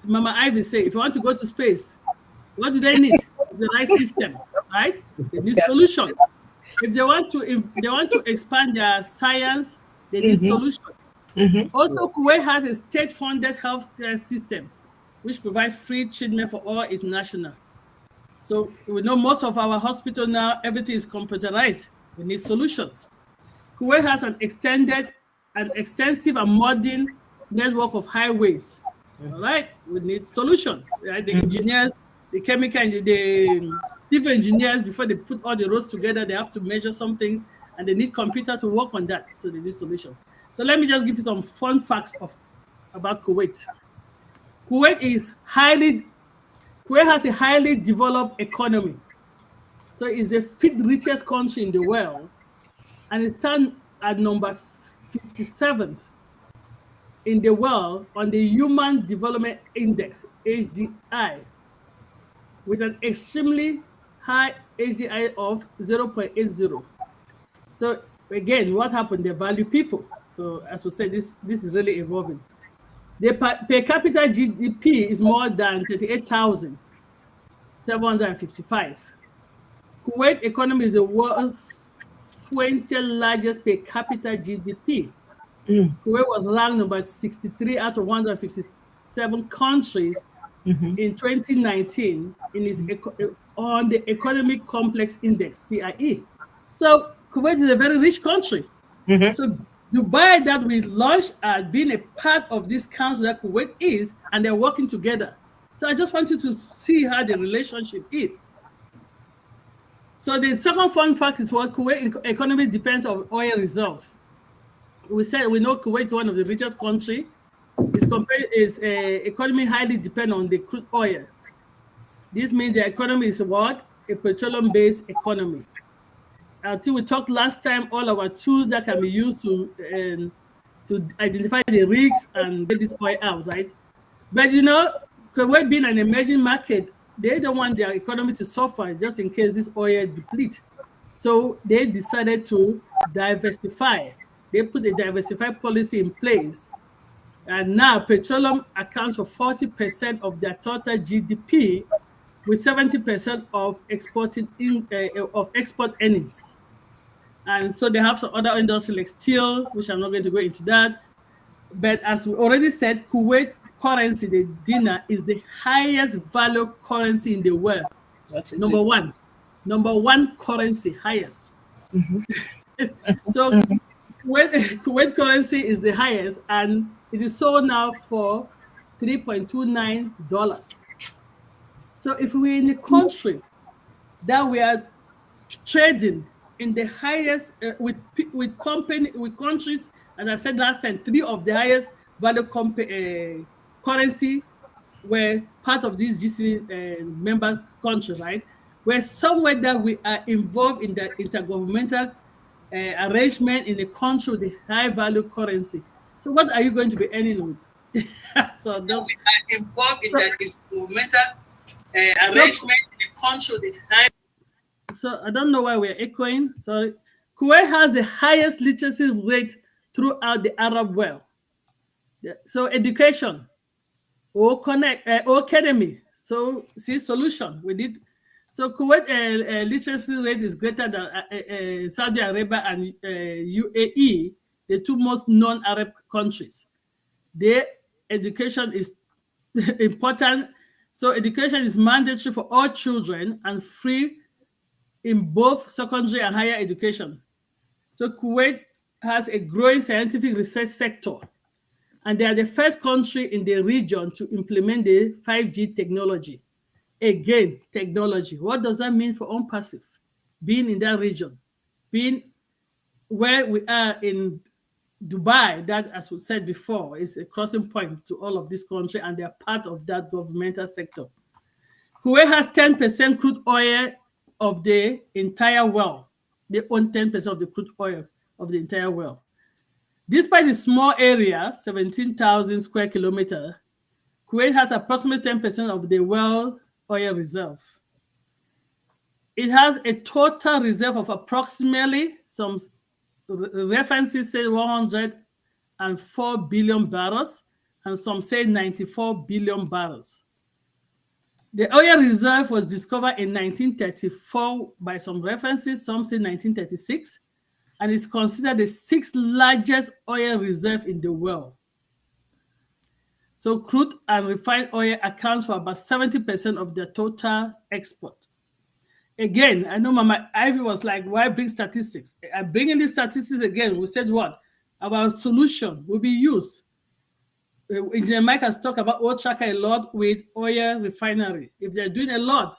Mama Ivy say, if you want to go to space, what do they need? The right system, right? They need solution. If they want to expand their science, they need solution. Also, Kuwait has a state-funded healthcare system, which provides free treatment for all its nationals. So we know most of our hospitals now, everything is computerized. We need solutions. Kuwait has an extensive and modern network of highways. All right, we need solutions. Right? The engineers, the chemical, the civil engineers, before they put all the roads together, they have to measure some things, and they need computer to work on that. So they need solutions. So let me just give you some fun facts about Kuwait. Kuwait has a highly developed economy. So it's the 5th richest country in the world, and it stands at number 57th in the world on the Human Development Index, HDI, with an extremely high HDI of 0.80. So again, what happened? They value people. So as we said, this is really evolving. The per capita GDP is more than 38,755. Kuwait economy is the world's 20th largest per capita GDP. Kuwait was ranked number 63 out of 157 countries in 2019 on the Economic Complex Index, CIE. So Kuwait is a very rich country. So Dubai that we launched has been a part of this council that Kuwait is, and they're working together. So I just want you to see how the relationship is. So the second fun fact is what Kuwait economy depends on oil reserve. We know Kuwait is one of the richest countries. Its economy highly depends on the crude oil. This means the economy is what? A petroleum-based economy. I think we talked last time, all our tools that can be used to identify the rigs and get this oil out, right? But you know, Kuwait being an emerging market, they don't want their economy to suffer just in case this oil depletes. So they decided to diversify. They put a diversified policy in place. And now petroleum accounts for 40% of their total GDP, with 70% of export earnings. And so they have some other industries like steel, which I'm not going to go into that. But as we already said, Kuwait currency, the dinar, is the highest value currency in the world. That is Number it. one. Number one currency, highest. So Kuwait currency is the highest, and it is sold now for $3.29. So if we're in a country that we are trading in the highest with countries, as I said last time, 3 of the highest value currency were part of these GC member countries, right? We're somewhere that we are involved in the intergovernmental arrangement in a country with a high value currency. So what are you going to be earning with? So those we are involved in that intergovernmental arrangement in a country with a high. So I don't know why we're echoing. Sorry. Kuwait has the highest literacy rate throughout the Arab world. So education, or connect, or academy. So see solution. We did. So Kuwait literacy rate is greater than Saudi Arabia and UAE, the 2 most non-Arab countries. Their education is important. So education is mandatory for all children and free in both secondary and higher education. So Kuwait has a growing scientific research sector, and they are the first country in the region to implement the 5G technology. Again, technology. What does that mean for ONPASSIVE? Being in that region, being where we are in Dubai, that, as we said before, is a crossing point to all of this country, and they are part of that governmental sector. Kuwait has 10% crude oil of the entire world. They own 10% of the crude oil of the entire world. Despite the small area, 17,000 square kilometers, Kuwait has approximately 10% of the world oil reserve. It has a total reserve of approximately, some references say 104 billion barrels, and some say 94 billion barrels. The oil reserve was discovered in 1934 by some references, some say 1936, and is considered the 6th largest oil reserve in the world. So crude and refined oil accounts for about 70% of the total export. Again, I know Mama Ivy was like, why bring statistics? I bring in these statistics again. We said what? Our solution will be used. Engineer Mike has talked about oil tracker a lot with oil refinery. If they're doing a lot,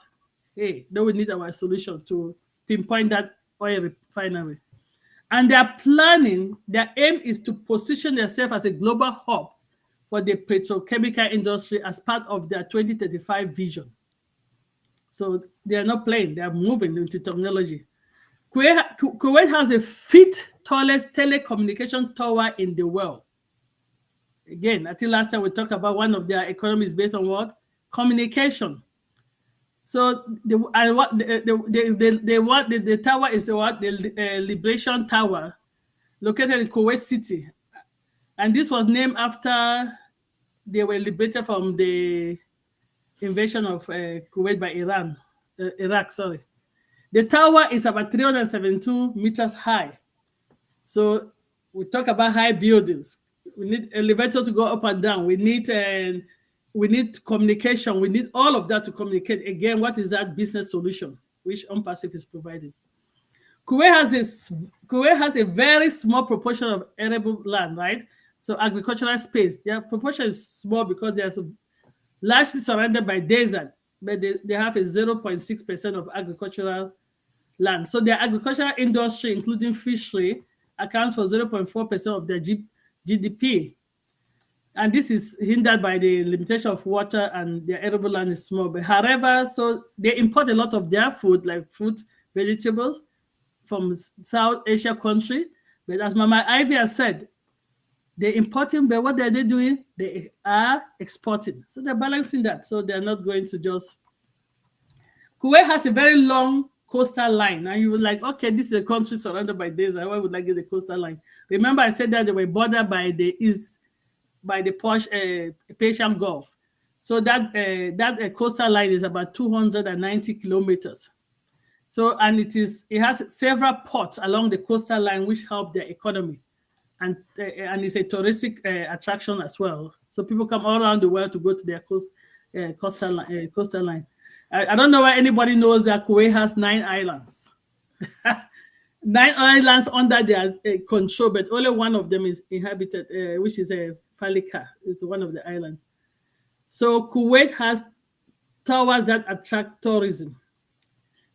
hey, they will need our solution to pinpoint that oil refinery. And they are planning, their aim is to position themselves as a global hub for the petrochemical industry as part of their 2035 vision. So they are not playing, they are moving into technology. Kuwait has the 5th tallest telecommunication tower in the world. Again, I think last time we talked about one of their economies based on what? Communication. So the tower is the what? The Liberation Tower, located in Kuwait City. And this was named after they were liberated from the invasion of Kuwait by Iraq, sorry. The tower is about 372 meters high. So we talk about high buildings. We need elevator to go up and down. We need communication. We need all of that to communicate. Again, what is that business solution which ONPASSIVE is providing? Kuwait has a very small proportion of arable land, right? So agricultural space. Their proportion is small because they are largely surrounded by desert, but they have a 0.6% of agricultural land. So their agricultural industry, including fishery, accounts for 0.4% of their GDP. And this is hindered by the limitation of water, and their arable land is small. But however, so they import a lot of their food, like fruit, vegetables, from South Asia country. But as Mama Ivy has said, they're importing, but what are they doing? They are exporting. So they're balancing that. So they're not going to just... Kuwait has a very long coastal line. And you were like, okay, this is a country surrounded by desert. Why would I get the coastal line? Remember I said that they were bordered by the east, by the Persian Gulf. So that coastal line is about 290 kilometers. So, and it has several ports along the coastal line which help their economy. and it's a touristic attraction as well. So people come all around the world to go to their coastal line. I don't know why anybody knows that Kuwait has 9 islands. 9 islands under their control, but only one of them is inhabited, which is Falika. It's one of the islands. So Kuwait has towers that attract tourism.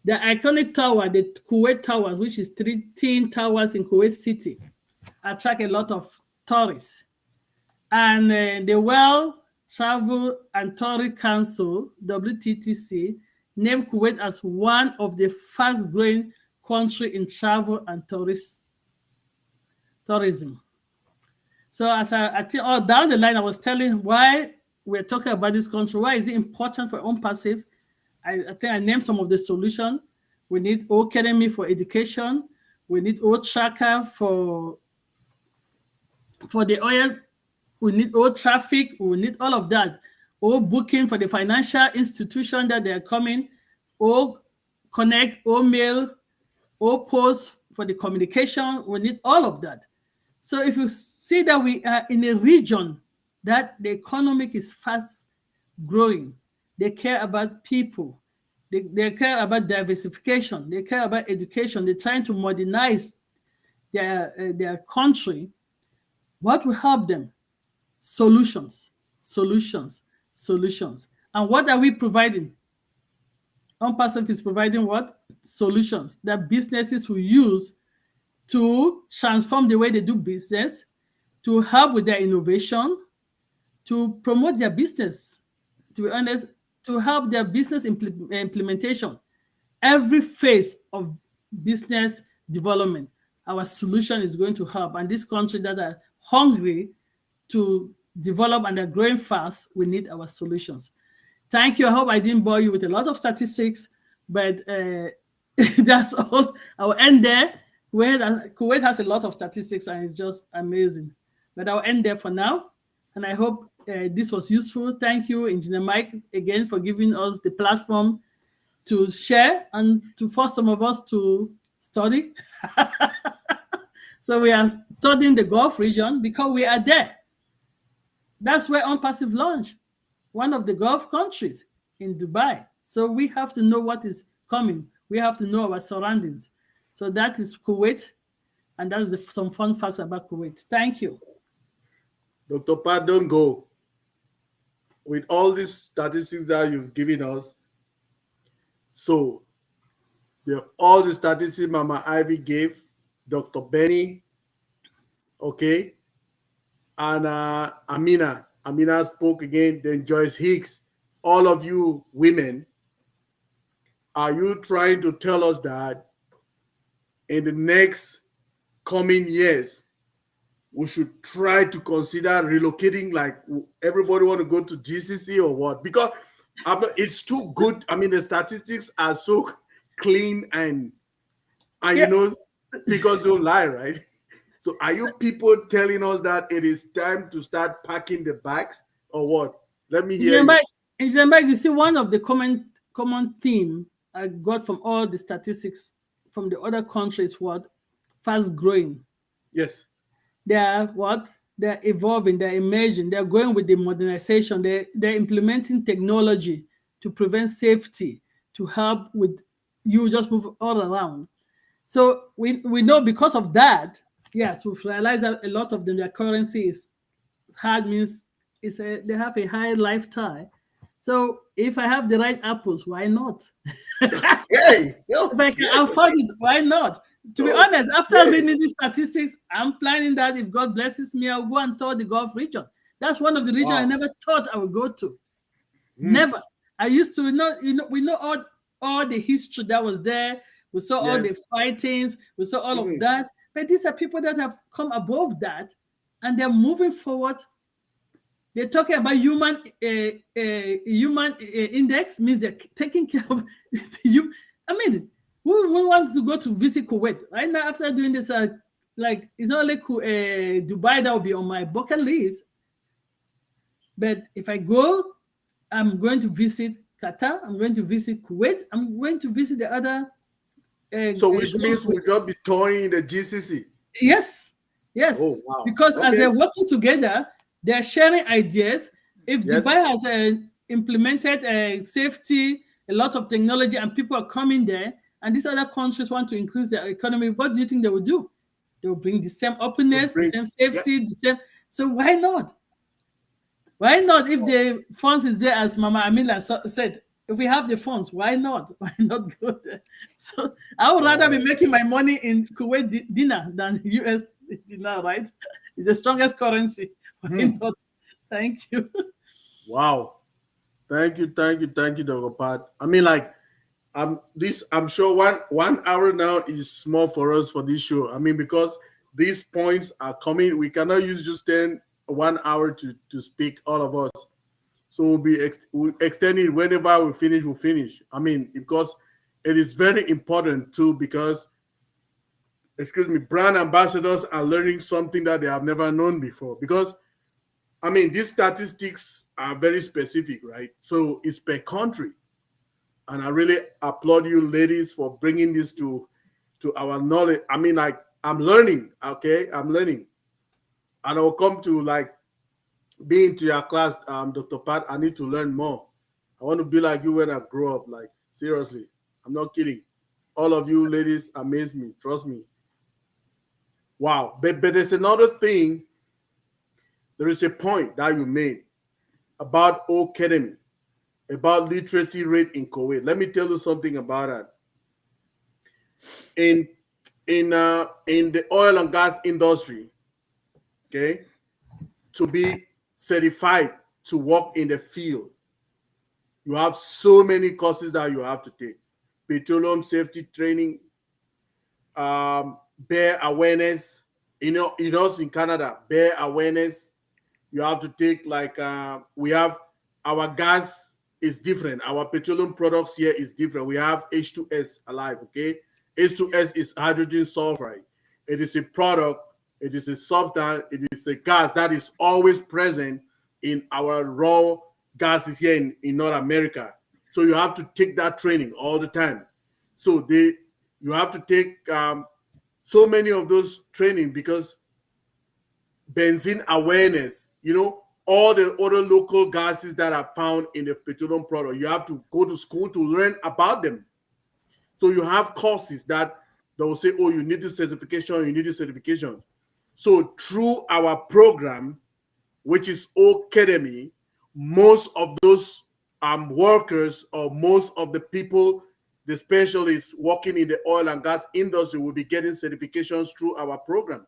The iconic tower, the Kuwait Towers, which is 13 towers in Kuwait City, attract a lot of tourists. And the World Travel and Tourism Council, WTTC, named Kuwait as one of the fast-growing countries in travel and tourism. So as I think down the line, I was telling why we're talking about this country. Why is it important for OnPassive? I think I named some of the solutions. We need Academy for education. We need Tracker for the oil. We need traffic. We need all of that. Booking for the financial institution that they are coming. Connect, mail, post for the communication. We need all of that. So if you see that we are in a region that the economic is fast growing, they care about people. They care about diversification. They care about education. They're trying to modernize their country. What will help them? Solutions. And what are we providing? OnPassive is providing what? Solutions that businesses will use to transform the way they do business, to help with their innovation, to promote their business, to be honest, to help their business implementation. Every phase of business development, our solution is going to help. And this country that are hungry to develop and are growing fast, we need our solutions. Thank you. I hope I didn't bore you with a lot of statistics, but that's all. I'll end there. Kuwait has a lot of statistics and it's just amazing. But I'll end there for now. And I hope this was useful. Thank you, Engineer Mike, again for giving us the platform to share and to force some of us to study. So we are studying the Gulf region because we are there. That's where OnPassive launched, one of the Gulf countries in Dubai. So we have to know what is coming. We have to know our surroundings. So that is Kuwait, and that is some fun facts about Kuwait. Thank you. Dr. Pat, don't go. With all these statistics that you've given us, so all the statistics Mama Ivy gave, Dr. Benny, okay, and Amina spoke again, then Joyce Hicks, all of you women, are you trying to tell us that in the next coming years, we should try to consider relocating, like everybody want to go to GCC or what? Because it's too good. I mean, the statistics are so clean and you know, because don't lie, right? So are you people telling us that it is time to start packing the bags or what? Let me hear you. Engineer Mike, you see, one of the common theme I got from all the statistics from the other countries, what? Fast growing. Yes. They're what? They're evolving, they're emerging, they're going with the modernization, they're implementing technology to prevent safety, to help with you just move all around. So we know because of that, yes, we've realized that a lot of them, their currency is hard, means they have a high lifetime. So if I have the right apples, why not? Hey, if I can afford it, why not? To be honest, after reading these statistics, I'm planning that if God blesses me, I'll go and tour the Gulf region. That's one of the regions I never thought I would go to. Never. I used to we know all the history that was there. We saw all the fightings. We saw all of that. But these are people that have come above that, and they're moving forward. They're talking about human index, means they're taking care of you. I mean, we want to go to visit Kuwait right now. After doing this, like it's not like Dubai that will be on my bucket list. But if I go, I'm going to visit Qatar. I'm going to visit Kuwait. I'm going to visit the other. So which means we'll just be touring the GCC. Yes. Yes, Oh, wow. because as Okay. they're working together, they're sharing ideas. If Yes. Dubai has implemented safety, a lot of technology, and people are coming there, and these other countries want to increase their economy, what do you think they will do? They will bring the same openness, the same Yeah. safety, the same. So why not? Why not? If the funds is there, as Mama Amila said, if we have the funds, why not? Why not go there? So I would rather be making my money in Kuwait dinar than US dinar, right? It's the strongest currency. Why not? Thank you. Wow. Thank you, Dr. Pat. I mean, like, I'm sure 1 hour now is small for us for this show. I mean, because these points are coming, we cannot use just 1 hour to speak, all of us. So we'll extend it whenever we finish, we'll finish. I mean, because it is very important too, because, excuse me, brand ambassadors are learning something that they have never known before. Because, I mean, these statistics are very specific, right? So it's per country. And I really applaud you, ladies, for bringing this to our knowledge. I mean, like, I'm learning, okay? I'm learning. And I'll come to, like, being to your class, Dr. Pat. I need to learn more. I want to be like you when I grow up, like, seriously. I'm not kidding. All of you ladies amaze me, trust me. Wow. But there's another thing. There is a point that you made about Academy, about literacy rate in Kuwait. Let me tell you something about that. In the oil and gas industry, okay, to be certified to work in the field, you have so many courses that you have to take. Petroleum safety training, bear awareness. You know, in Canada, bear awareness. You have to take, like, we have our gas is different. Our petroleum products here is different. We have H2S alive, okay? H2S is hydrogen sulfide. It is a product, it is a substance, it is a gas that is always present in our raw gases here in North America. So you have to take that training all the time. So you have to take so many of those training, because benzene awareness, you know, all the other local gases that are found in the petroleum product, you have to go to school to learn about them. So you have courses that they will say, oh, you need this certification, you need this certification. So through our program, which is Academy, most of those workers, or most of the people, the specialists working in the oil and gas industry, will be getting certifications through our program,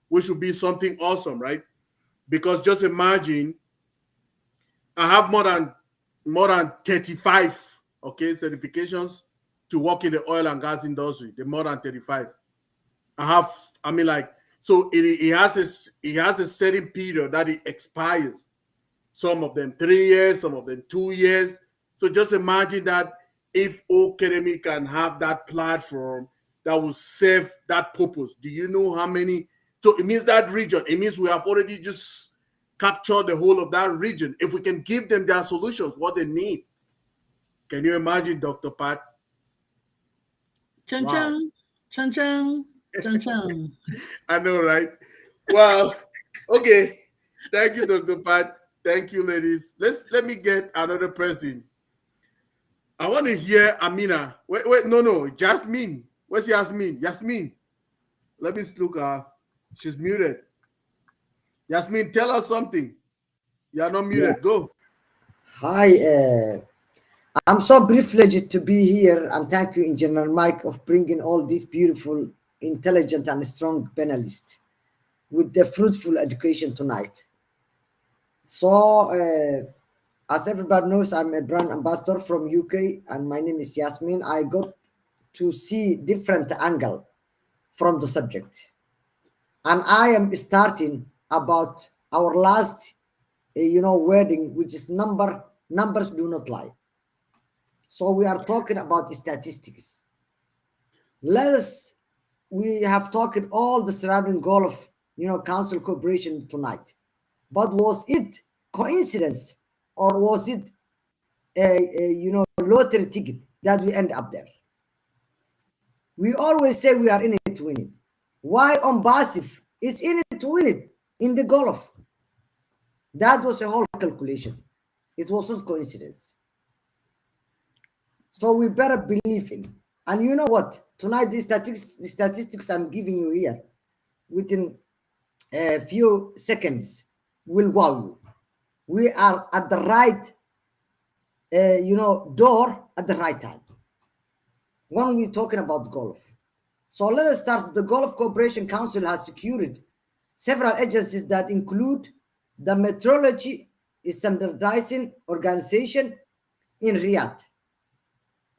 which would be something awesome, right? Because just imagine, I have more than 35, okay, certifications to work in the oil and gas industry. The more than 35. I mean, like, so it has a certain period that it expires. Some of them 3 years, some of them 2 years. So just imagine that if Academy can have that platform that will serve that purpose. Do you know how many? So it means that region, it means we have already just captured the whole of that region. If we can give them their solutions, what they need. Can you imagine, Dr. Pat? Chan Wow. chan, chan chan, chan chan. I know, right? Well, okay. Thank you, Dr. Pat. Thank you, ladies. Let me get another person. I want to hear Amina. Wait, no, Jasmine. Where's Yasmin? Yasmin. Let me look her. She's muted. Yasmin, tell us something. You are not muted. Yeah. Go. Hi, I'm so privileged to be here, and thank you, Engineer Mike, of bringing all these beautiful, intelligent, and strong panelists with the fruitful education tonight. So, as everybody knows, I'm a brand ambassador from UK, and my name is Yasmin. I got to see different angle from the subject, and I am starting about our last, wording, which is numbers do not lie. So we are talking about statistics. We have talked all the surrounding goal of, council cooperation tonight. But was it coincidence, or was it a lottery ticket that we end up there? We always say we are in it to win it. Why on passive is in it to win it in the Gulf. That was a whole calculation. It wasn't coincidence. So we better believe in. And you know what? Tonight, the statistics I'm giving you here, within a few seconds, will wow you. We are at the right, door at the right time when we're talking about Gulf. So let us start. The Gulf Cooperation Council has secured several agencies that include the Meteorology Standardizing Organization in Riyadh,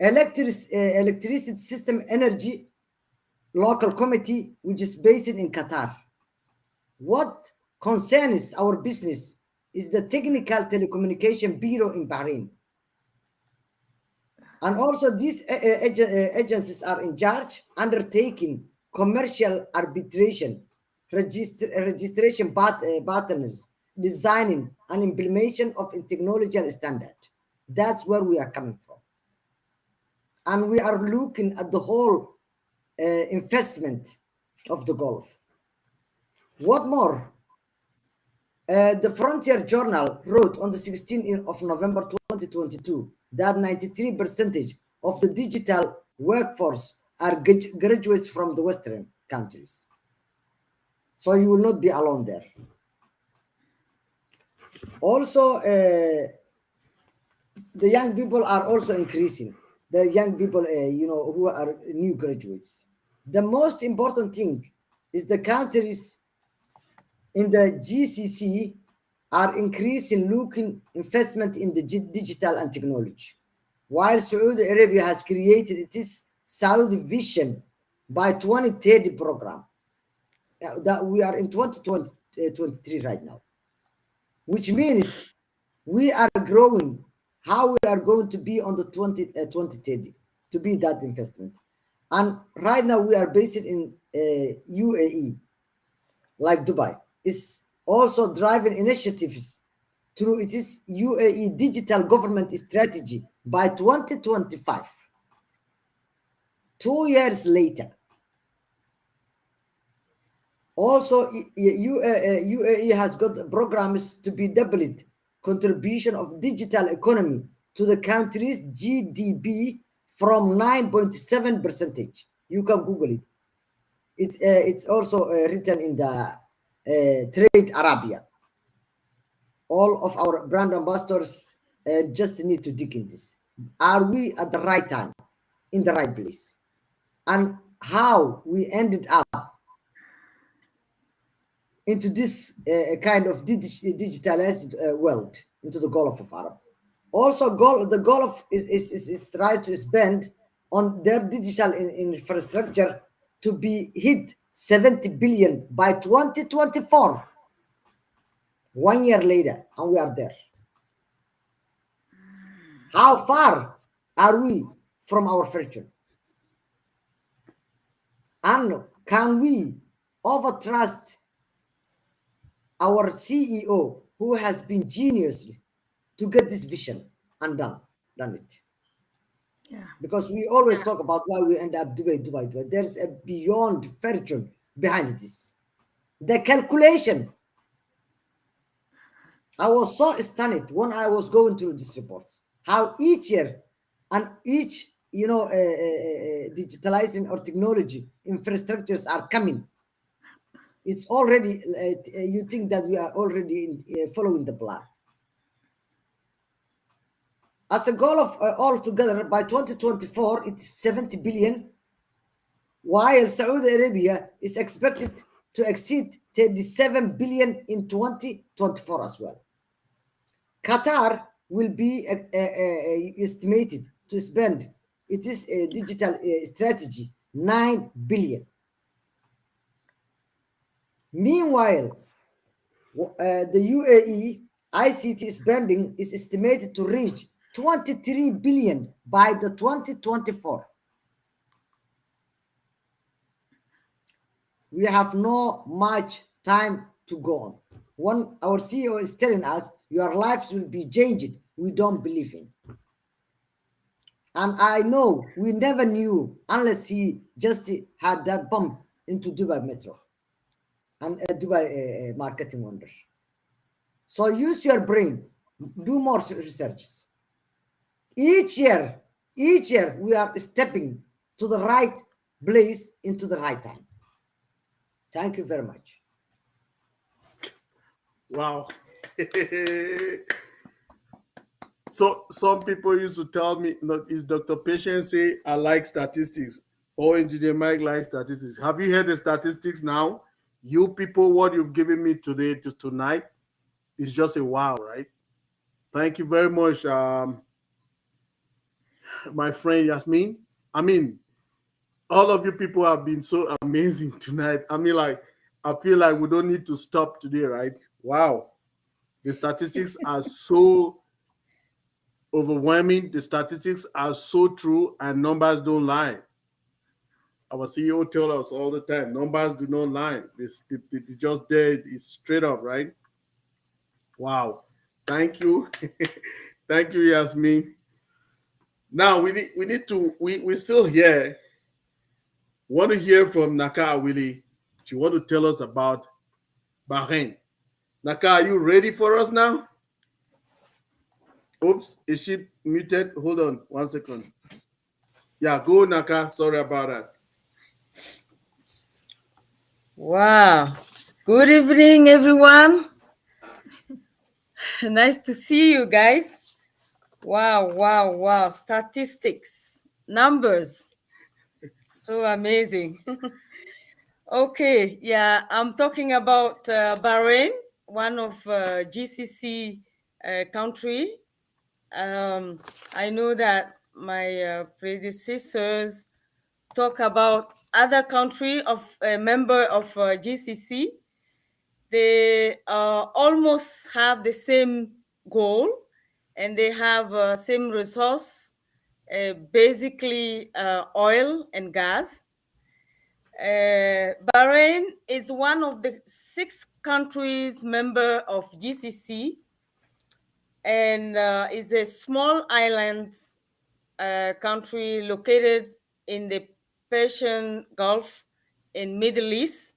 Electricity System Energy Local Committee, which is based in Qatar. What concerns our business is the Technical Telecommunication Bureau in Bahrain. And also these agencies are in charge undertaking commercial arbitration, registration partners, designing and implementation of a technology standard. That's where we are coming from. And we are looking at the whole investment of the Gulf. What more? The Frontier Journal wrote on the 16th of November 2022 that 93% of the digital workforce are graduates from the Western countries. So you will not be alone there. Also, the young people are also increasing. The young people, who are new graduates. The most important thing is the countries in the GCC are increasing looking investment in the digital and technology, while Saudi Arabia has created its Saudi Vision by 2030 program. That we are in 2023 right now, which means we are growing. How we are going to be on the 2030 to be that investment. And right now we are based in UAE, like Dubai, is also driving initiatives through its UAE digital government strategy by 2025. 2 years later. Also, UAE has got programs to be doubled contribution of digital economy to the country's GDP from 9.7%. You can Google it. It's also written in the Trade Arabia. All of our brand ambassadors just need to dig in this. Are we at the right time, in the right place? And how we ended up into this kind of digitalized world, into the Gulf of Arab. Also, the Gulf is trying to spend on their digital infrastructure to be hit 70 billion by 2024. 1 year later, and we are there. How far are we from our fortune? And can we overtrust our CEO, who has been genius to get this vision and done it? Yeah. Because we always talk about why we end up Dubai. There's a beyond fortune behind this. The calculation. I was so stunned when I was going through these reports, how each year and each digitalizing or technology infrastructures are coming. It's already you think that we are already following the plan. As a goal of altogether by 2024, it's 70 billion, while Saudi Arabia is expected to exceed 37 billion in 2024 as well. Qatar will be estimated to spend its digital strategy 9 billion. Meanwhile, the UAE ICT spending is estimated to reach 23 billion by the 2024. We have no much time to go on. When our CEO is telling us your lives will be changed, we don't believe in. And I know we never knew unless he just had that bump into Dubai Metro. and Dubai marketing wonder. So use your brain, do more researches. Each year we are stepping to the right place into the right time. Thank you very much. Wow. So some people used to tell me, is Dr. Patient say I like statistics, or Engineer Mike likes statistics. Have you heard the statistics now? You people, what you've given me today to tonight is just a wow, right? Thank you very much, my friend Yasmin. I mean, all of you people have been so amazing tonight. I mean, like, I feel like we don't need to stop today, right? Wow. The statistics are so overwhelming. The statistics are so true, and numbers don't lie. Our CEO tells us all the time, numbers do not lie. They just there. It's straight up, right? Wow. Thank you. Thank you, Yasmin. Now we still here. Want to hear from Naka Willie. She want to tell us about Bahrain. Naka, are you ready for us now? Oops, is she muted? Hold on 1 second. Yeah, go Naka. Sorry about that. Wow. Good evening, everyone. Nice to see you guys. Wow. Statistics, numbers. So amazing. Okay, yeah, I'm talking about Bahrain, one of GCC country. I know that my predecessors talk about other country of a member of GCC. They almost have the same goal, and they have same resource, basically oil and gas. Bahrain is one of the 6 countries member of GCC, and is a small island country located in the Persian Gulf in Middle East,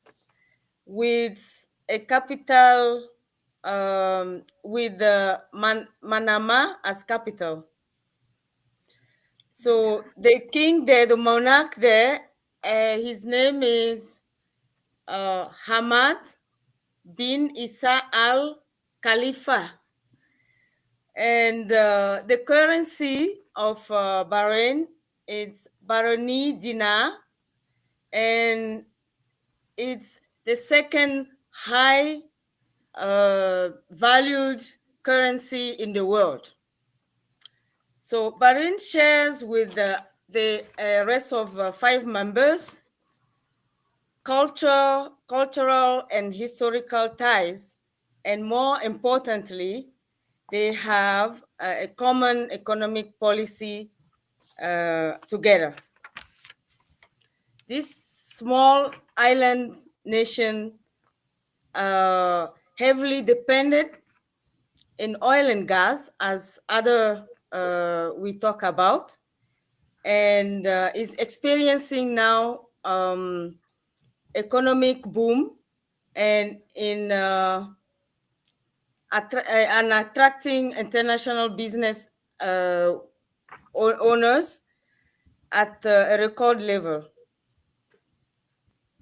with a capital with Manama as capital. So the king there, the monarch there, his name is Hamad bin Isa al Khalifa. And the currency of Bahrain is Bahraini dinar, and it's the second high valued currency in the world. So Bahrain shares with the rest of 5 members cultural and historical ties, and more importantly, they have a common economic policy together. This small island nation heavily dependent in oil and gas, as other we talk about, and is experiencing now economic boom, and in and attracting international business owners at a record level.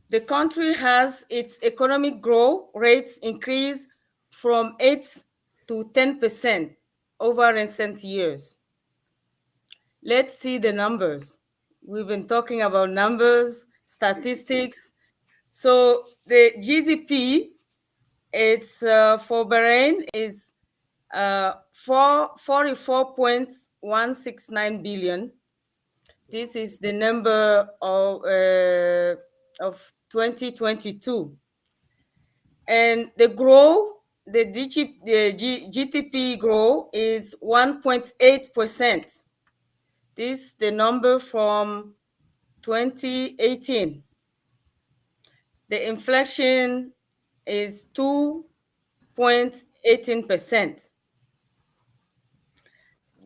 The country has its economic growth rates increased from 8 to 10% over recent years. Let's see the numbers. We've been talking about numbers, statistics. So the GDP, it's for Bahrain is 44.169 billion. This is the number of 2022. And the growth, the GDP growth is 1.8%. This is the number from 2018. The inflation is 2.18%.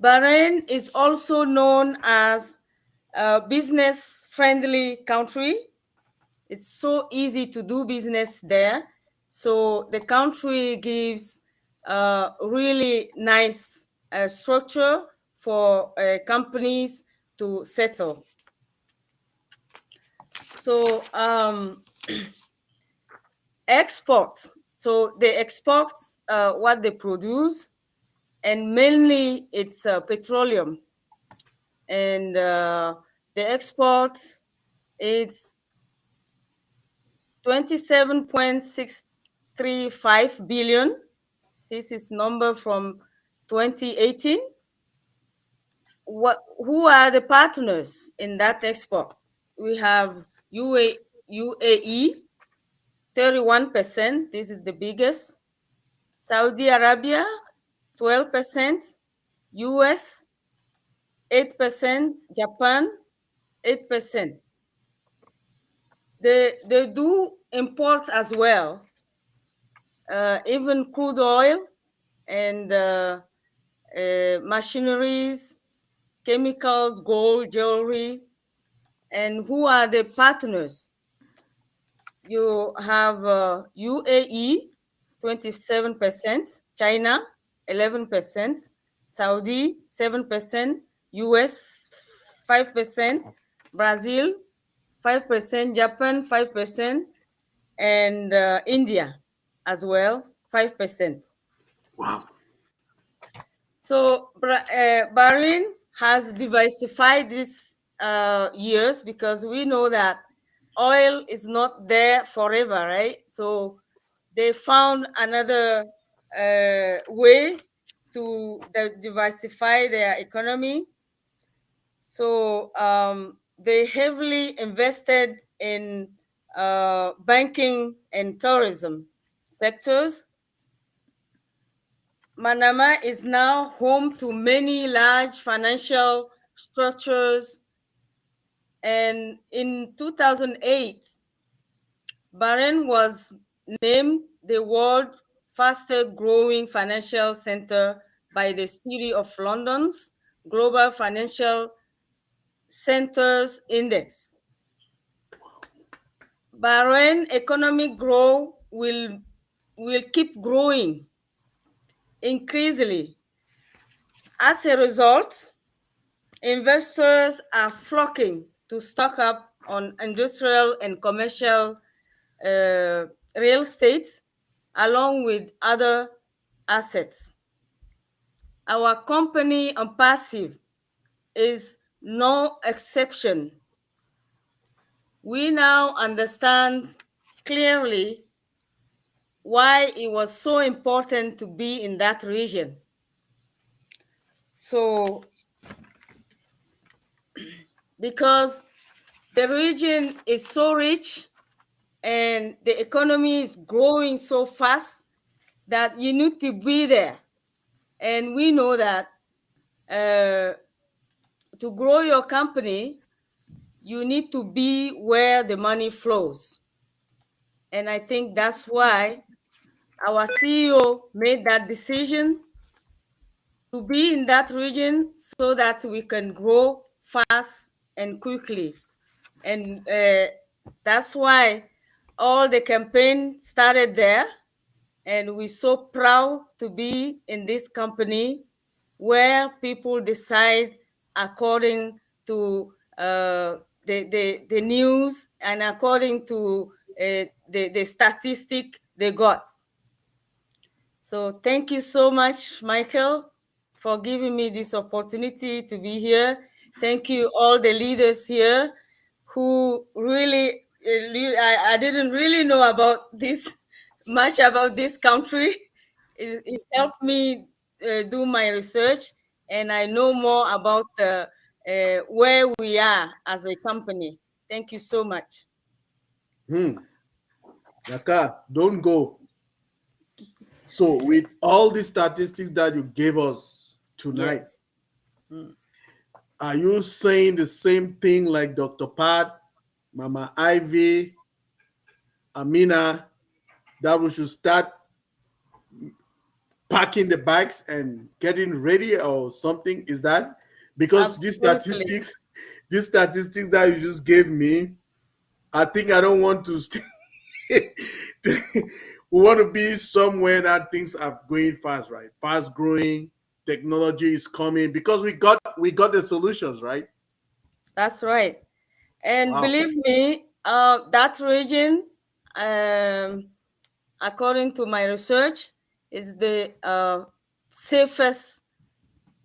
Bahrain is also known as a business-friendly country, It's so easy to do business there. So the country gives really nice structure for companies to settle. So export. So they export what they produce, and mainly it's petroleum. And the export is 27.635 billion. This is number from 2018. Who are the partners in that export? We have UAE, 31%. This is the biggest. Saudi Arabia, 12%. US, 8%. Japan, 8%. They do imports as well, even crude oil and machineries, chemicals, gold, jewelry. And who are the partners? You have UAE, 27%, China, 11%, Saudi, 7%, US, 5%, Brazil, 5%, Japan, 5%, and India as well, 5%. Wow. So Bahrain has diversified these years, because we know that oil is not there forever, right? So they found another way to diversify their economy. So they heavily invested in banking and tourism sectors. Manama is now home to many large financial structures. And in 2008, Bahrain was named the world's fastest growing financial center by the City of London's Global Financial Centers Index. Bahrain economic growth will keep growing increasingly. As a result, investors are flocking to stock up on industrial and commercial real estate, along with other assets. Our company on passive is no exception. We now understand clearly why it was so important to be in that region. So, because the region is so rich and the economy is growing so fast that you need to be there. And we know that to grow your company, you need to be where the money flows. And I think that's why our CEO made that decision to be in that region, so that we can grow fast and quickly. And that's why all the campaign started there. And we're so proud to be in this company where people decide according to the news and according to the statistic they got. So thank you so much, Michael, for giving me this opportunity to be here. Thank you, all the leaders here who really, I didn't really know about this, much about this country. It helped me do my research, and I know more about where we are as a company. Thank you so much. Yaka, don't go. So, with all the statistics that you gave us tonight, Yes. are you saying the same thing like Dr. Pat, Mama Ivy, Amina, that we should start packing the bags and getting ready or something? Is that because Absolutely. these statistics that you just gave me, I think I don't want to stay. We want to be somewhere that things are going fast, right? Fast growing, technology is coming because we got the solutions, right? That's right. And Wow. believe me, that region, um, according to my research, is the safest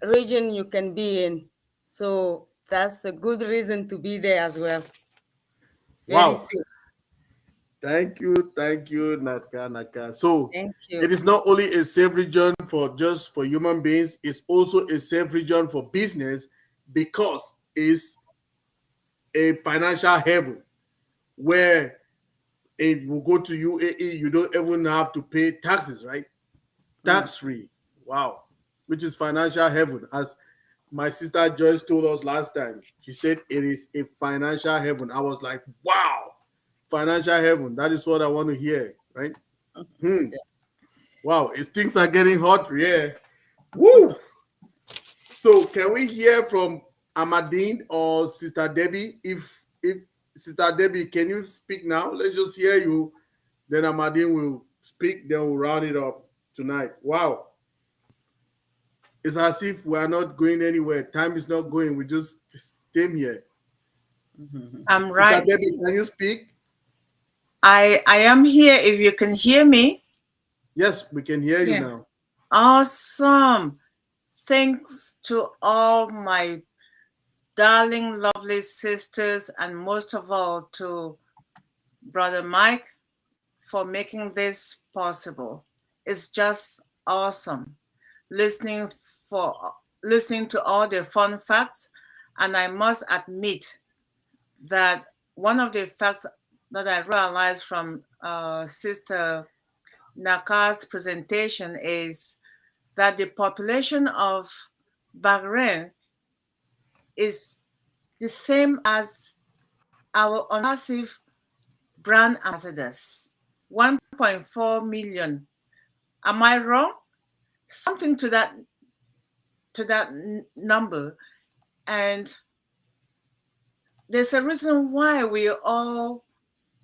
region you can be in. So that's a good reason to be there as well. It's very Wow. safe. Thank you, Naka. So Thank it you. is not only a safe region for just for human beings, it's also a safe region for business because it's a financial heaven where if you go to UAE, you don't even have to pay taxes, right? Tax free. Wow. Which is financial heaven. As my sister Joyce told us last time, she said it is a financial heaven. I was like, wow, financial heaven. That is what I want to hear, right? Hmm. Wow, things are getting hot, yeah. Woo! So can we hear from Amadine or Sister Debbie? If Sister Debbie, can you speak now? Let's just hear you. Then Amadine will speak, then we'll round it up tonight. Wow. It's as if we are not going anywhere. Time is not going. We just came here. I'm Sister right. Debbie, can you speak? I am here if you can hear me. Yes, we can hear you Yeah. now. Awesome. Thanks to all my darling, lovely sisters, and most of all to Brother Mike for making this possible. It's just awesome listening to all the fun facts. And I must admit that one of the facts that I realized from Sister Naka's presentation is that the population of Bahrain is the same as our passive brand ambassadors, 1.4 million. Am I wrong? Something to that number. And there's a reason why we are all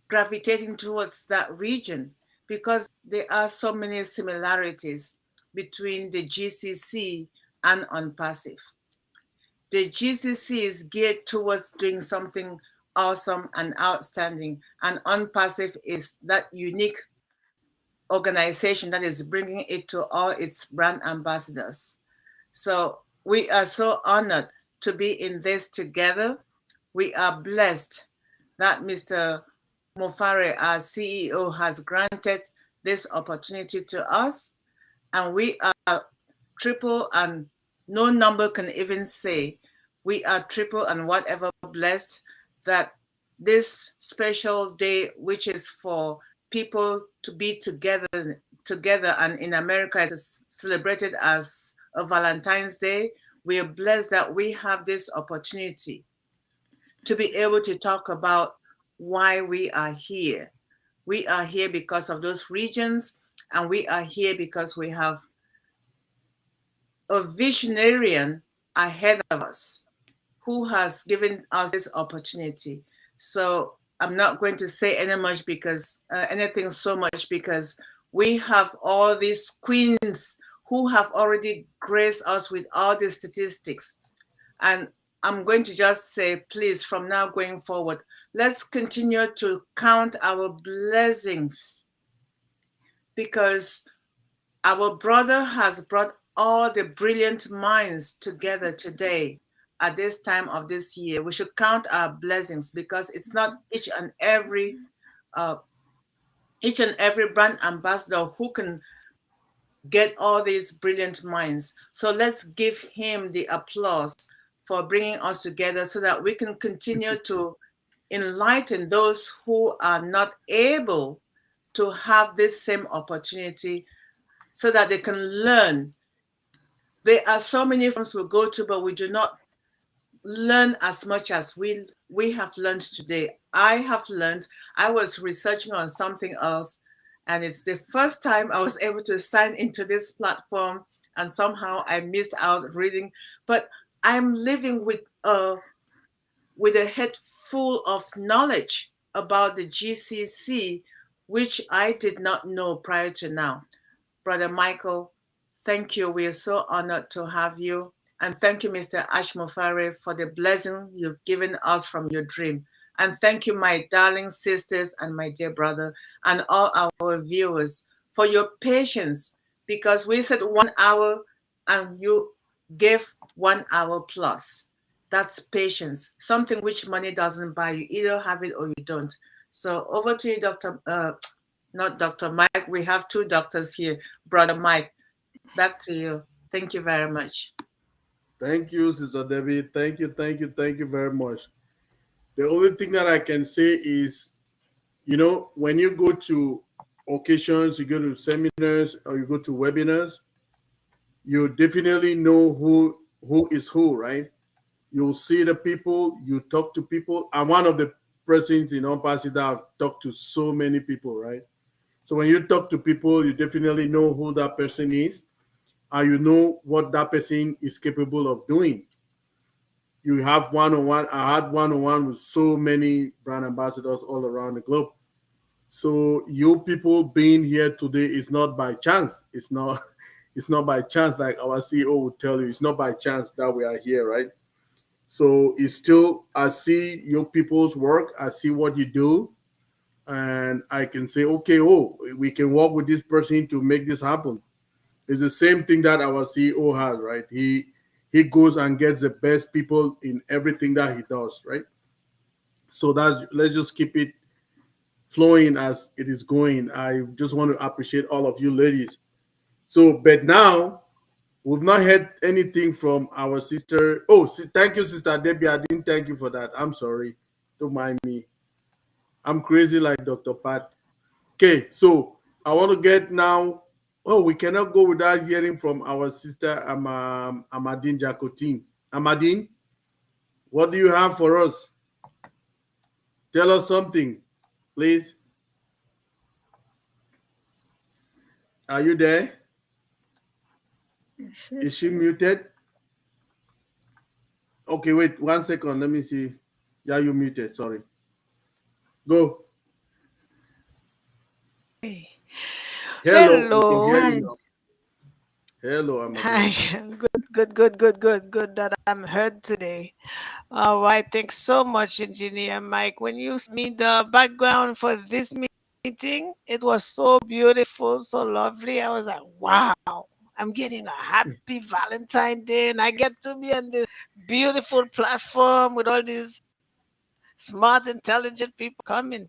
gravitating towards that region, because there are so many similarities between the GCC and UNPASSIVE. The GCC is geared towards doing something awesome and outstanding, and UNPASSIVE is that unique organization that is bringing it to all its brand ambassadors. So we are so honored to be in this together. We are blessed that Mr. Mofare, our CEO, has granted this opportunity to us. And we are triple, and no number can even say we are triple and whatever blessed that this special day, which is for people to be together, and in America it is celebrated as a Valentine's Day. We are blessed that we have this opportunity to be able to talk about why we are here. We are here because of those regions, and we are here because we have a visionarian ahead of us who has given us this opportunity. So I'm not going to say anything so much because we have all these queens who have already graced us with all these statistics. And I'm going to just say, please, from now going forward, let's continue to count our blessings, because our brother has brought all the brilliant minds together today at this time of this year. We should count our blessings, because it's not each and every brand ambassador who can get all these brilliant minds. So let's give him the applause for bringing us together so that we can continue to enlighten those who are not able to have this same opportunity, so that they can learn. There are so many firms we go to, but we do not learn as much as we have learned today. I have learned. I was researching on something else, and it's the first time I was able to sign into this platform, and somehow I missed out reading. But I'm living with a head full of knowledge about the GCC, which I did not know prior to now. Brother Michael, thank you. We are so honored to have you. And thank you, Mr. Ashmofare, for the blessing you've given us from your dream. And thank you, my darling sisters and my dear brother, and all our viewers for your patience, because we said 1 hour and you gave 1 hour plus. That's patience, something which money doesn't buy. You either have it or you don't. So over to you, not Dr. Mike. We have two doctors here. Brother Mike, back to you. Thank you very much. Thank you, Sister Debbie. Thank you, thank you, thank you very much. The only thing that I can say is, when you go to occasions, you go to seminars, or you go to webinars, you definitely know who is who, right? You'll see the people, you talk to people. I'm one of the persons in Ompasi that I've talked to so many people, right? So when you talk to people, you definitely know who that person is, and you know what that person is capable of doing. You have one-on-one. I had one-on-one with so many brand ambassadors all around the globe. So you people being here today is not by chance. It's not it's not by chance, like our CEO would tell you. It's not by chance that we are here, right? So it's still, I see your people's work, I see what you do, and I can say, okay, we can work with this person to make this happen. It's the same thing that our CEO has, right? He goes and gets the best people in everything that he does, right? So let's just keep it flowing as it is going. I just want to appreciate all of you ladies. So, but now we've not heard anything from our sister. Oh, thank you, Sister Debbie. I didn't thank you for that. I'm sorry. Don't mind me. I'm crazy like Dr. Pat. Okay, so I want to get now. Oh, we cannot go without hearing from our sister Amadine Jacotin. Amadine, what do you have for us? Tell us something, please. Are you there? Is she muted? Okay, wait 1 second. Let me see. Yeah, you muted. Sorry. Go. Hello. We can Hello. hear Hi. you now. Hello, Amadine. Hi. Good that I'm heard today. All right. Thanks so much, Engineer Mike. When you sent me the background for this meeting, it was so beautiful, so lovely. I was like, wow, I'm getting a happy Valentine's Day, and I get to be on this beautiful platform with all these smart, intelligent people coming.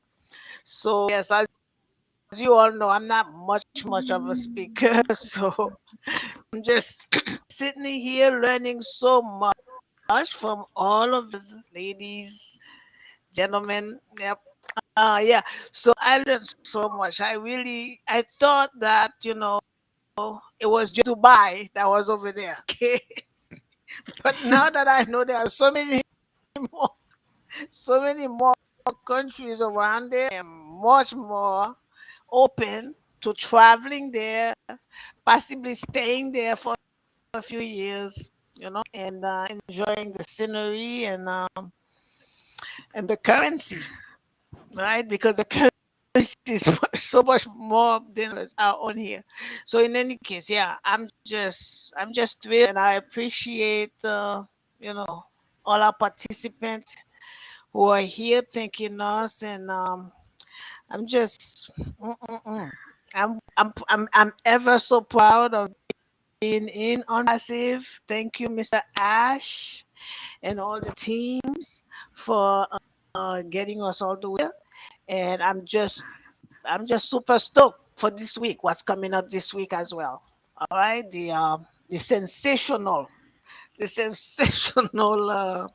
So, yes, as you all know, I'm not much of a speaker. So I'm just sitting here learning so much from all of these ladies, gentlemen. Yep. Yeah. So I learned so much. I thought that, it was just Dubai that was over there. Okay. But now that I know there are more, so many more countries around there and much more open to traveling there, possibly staying there for a few years, and enjoying the scenery and the currency, right? Because the currency is so much more than our own here. So in any case, yeah, I'm just thrilled, and I appreciate all our participants who are here thanking us, and I'm just I'm ever so proud of being in on Massive. Thank you, Mr. Ash, and all the teams for getting us all the way. And I'm just super stoked for this week. What's coming up this week as well? All right, the sensational, the sensational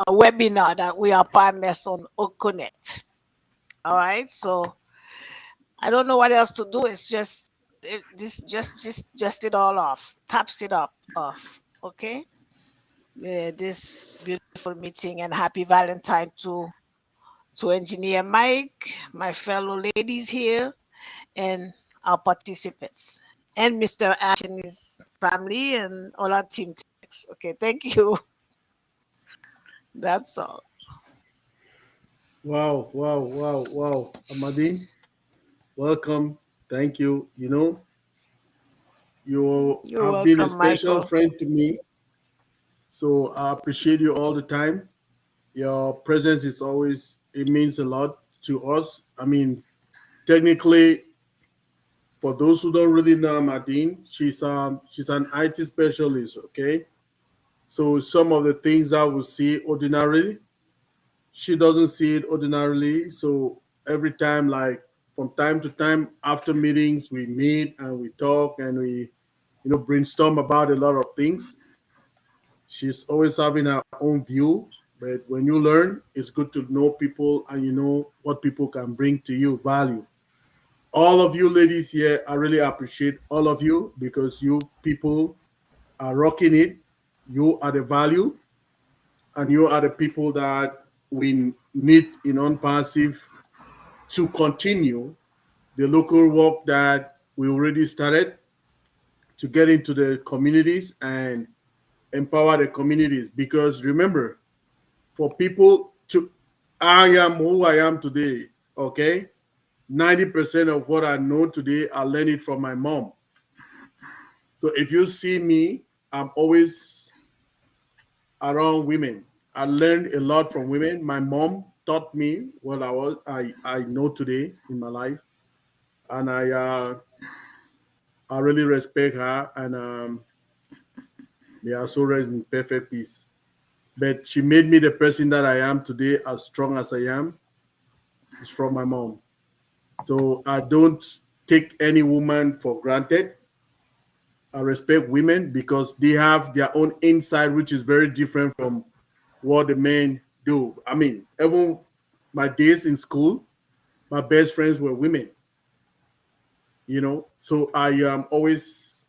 webinar that we are partners on Oconnect. All right, so I don't know what else to do. It's just this just it all off, taps it up off. Okay. Yeah, this beautiful meeting, and happy Valentine to Engineer Mike, my fellow ladies here, and our participants, and Mr. Ash and his family, and all our team. Okay, thank you. That's all. Wow, wow, wow, wow. Amadine, welcome. Thank you. You know, you You're have been a welcome, special Michael. friend to me. So I appreciate you all the time. Your presence is always, it means a lot to us. I mean, technically, for those who don't really know Amadine, she's an IT specialist, okay? So some of the things I will see ordinarily, she doesn't see it ordinarily. So every time, like from time to time after meetings, we meet and we talk and we, brainstorm about a lot of things. She's always having her own view, but when you learn, it's good to know people and you know what people can bring to you value. All of you ladies here, I really appreciate all of you because you people are rocking it. You are the value and you are the people that we need in on-passive to continue the local work that we already started to get into the communities and empower the communities. Because remember, for people to, I am who I am today, okay? 90% of what I know today, I learned it from my mom. So if you see me, I'm always around women. I learned a lot from women. My mom taught me what I know today in my life, and I really respect her, and may her soul rest in perfect peace. But she made me the person that I am today, as strong as I am. It's from my mom. So I don't take any woman for granted. I respect women because they have their own insight, which is very different from what the men do. I mean, even my days in school, my best friends were women, So I am always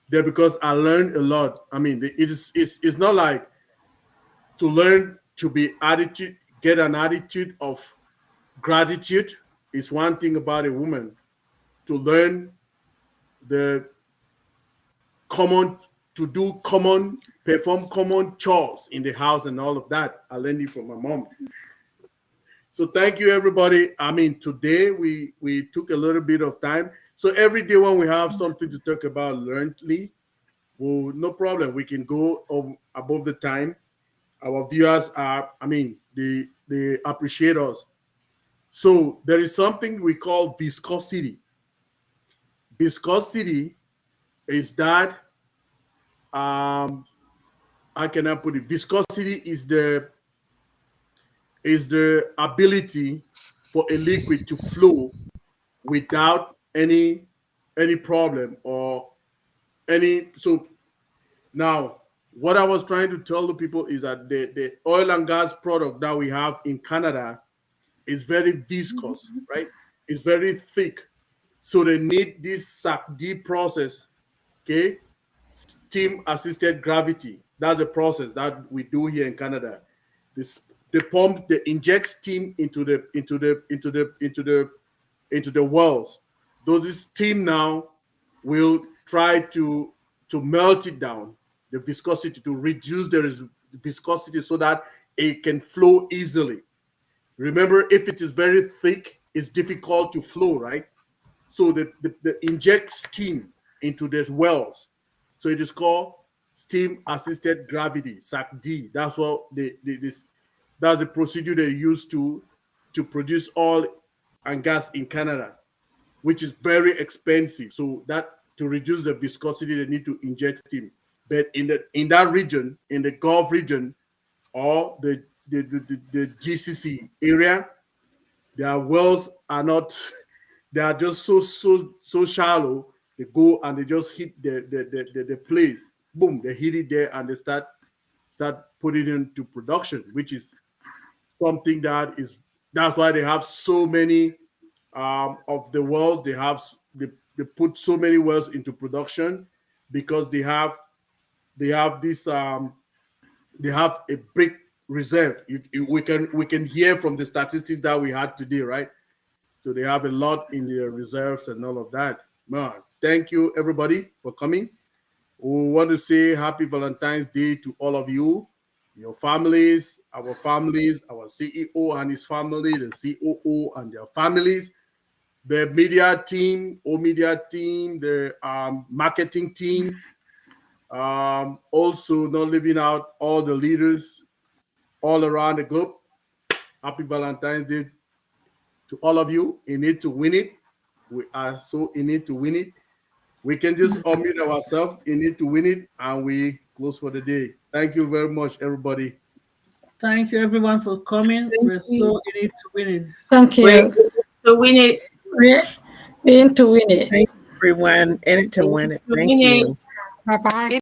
there because I learned a lot. I mean, it's not like to learn to be attitude, get an attitude of gratitude is one thing about a woman. To learn the common to do common perform common chores in the house and all of that. I learned it from my mom. So thank you everybody. I mean, today we took a little bit of time. So every day when we have something to talk about learnedly, well, no problem. We can go above the time. Our viewers are, I mean, they appreciate us. So there is something we call viscosity. Viscosity is that how can I put it? Viscosity is the ability for a liquid to flow without any problem or any. So now what I was trying to tell the people is that the oil and gas product that we have in Canada is very viscous, right? It's very thick. So they need this SAC-D process, okay? Steam assisted gravity. That's a process that we do here in Canada. This they inject steam into the wells. Though this steam now will try to melt it down, the viscosity, to reduce the viscosity so that it can flow easily. Remember, if it is very thick, it's difficult to flow, right? So the inject steam into these wells. So it is called steam assisted gravity, SAC-D. That's what that's the procedure they use to produce oil and gas in Canada, which is very expensive. So that to reduce the viscosity, they need to inject steam. But in that region, in the Gulf region or the GCC area, their wells are not. They are just so shallow. They go and they just hit the place. Boom, they hit it there and they start putting it into production, which is something that's why they have so many of the wells. They put so many wells into production because they have this they have a big reserve. We can hear from the statistics that we had today, right? So they have a lot in their reserves and all of that. Man, thank you everybody for coming. We want to say happy Valentine's Day to all of you. your families, our CEO and his family, the COO and their families, the media team, media team, the marketing team, also not leaving out all the leaders all around the globe. Happy Valentine's Day to all of you. In it to win it. We are so in it to win it. We can just unmute ourselves in it to win it, and we close for the day. Thank you very much, everybody. Thank you, everyone, for coming. We're so in it to win it. Thank you. So win it. We're in to win it. Thank you, everyone. In it to In win it it. to Thank win it. you. Bye bye.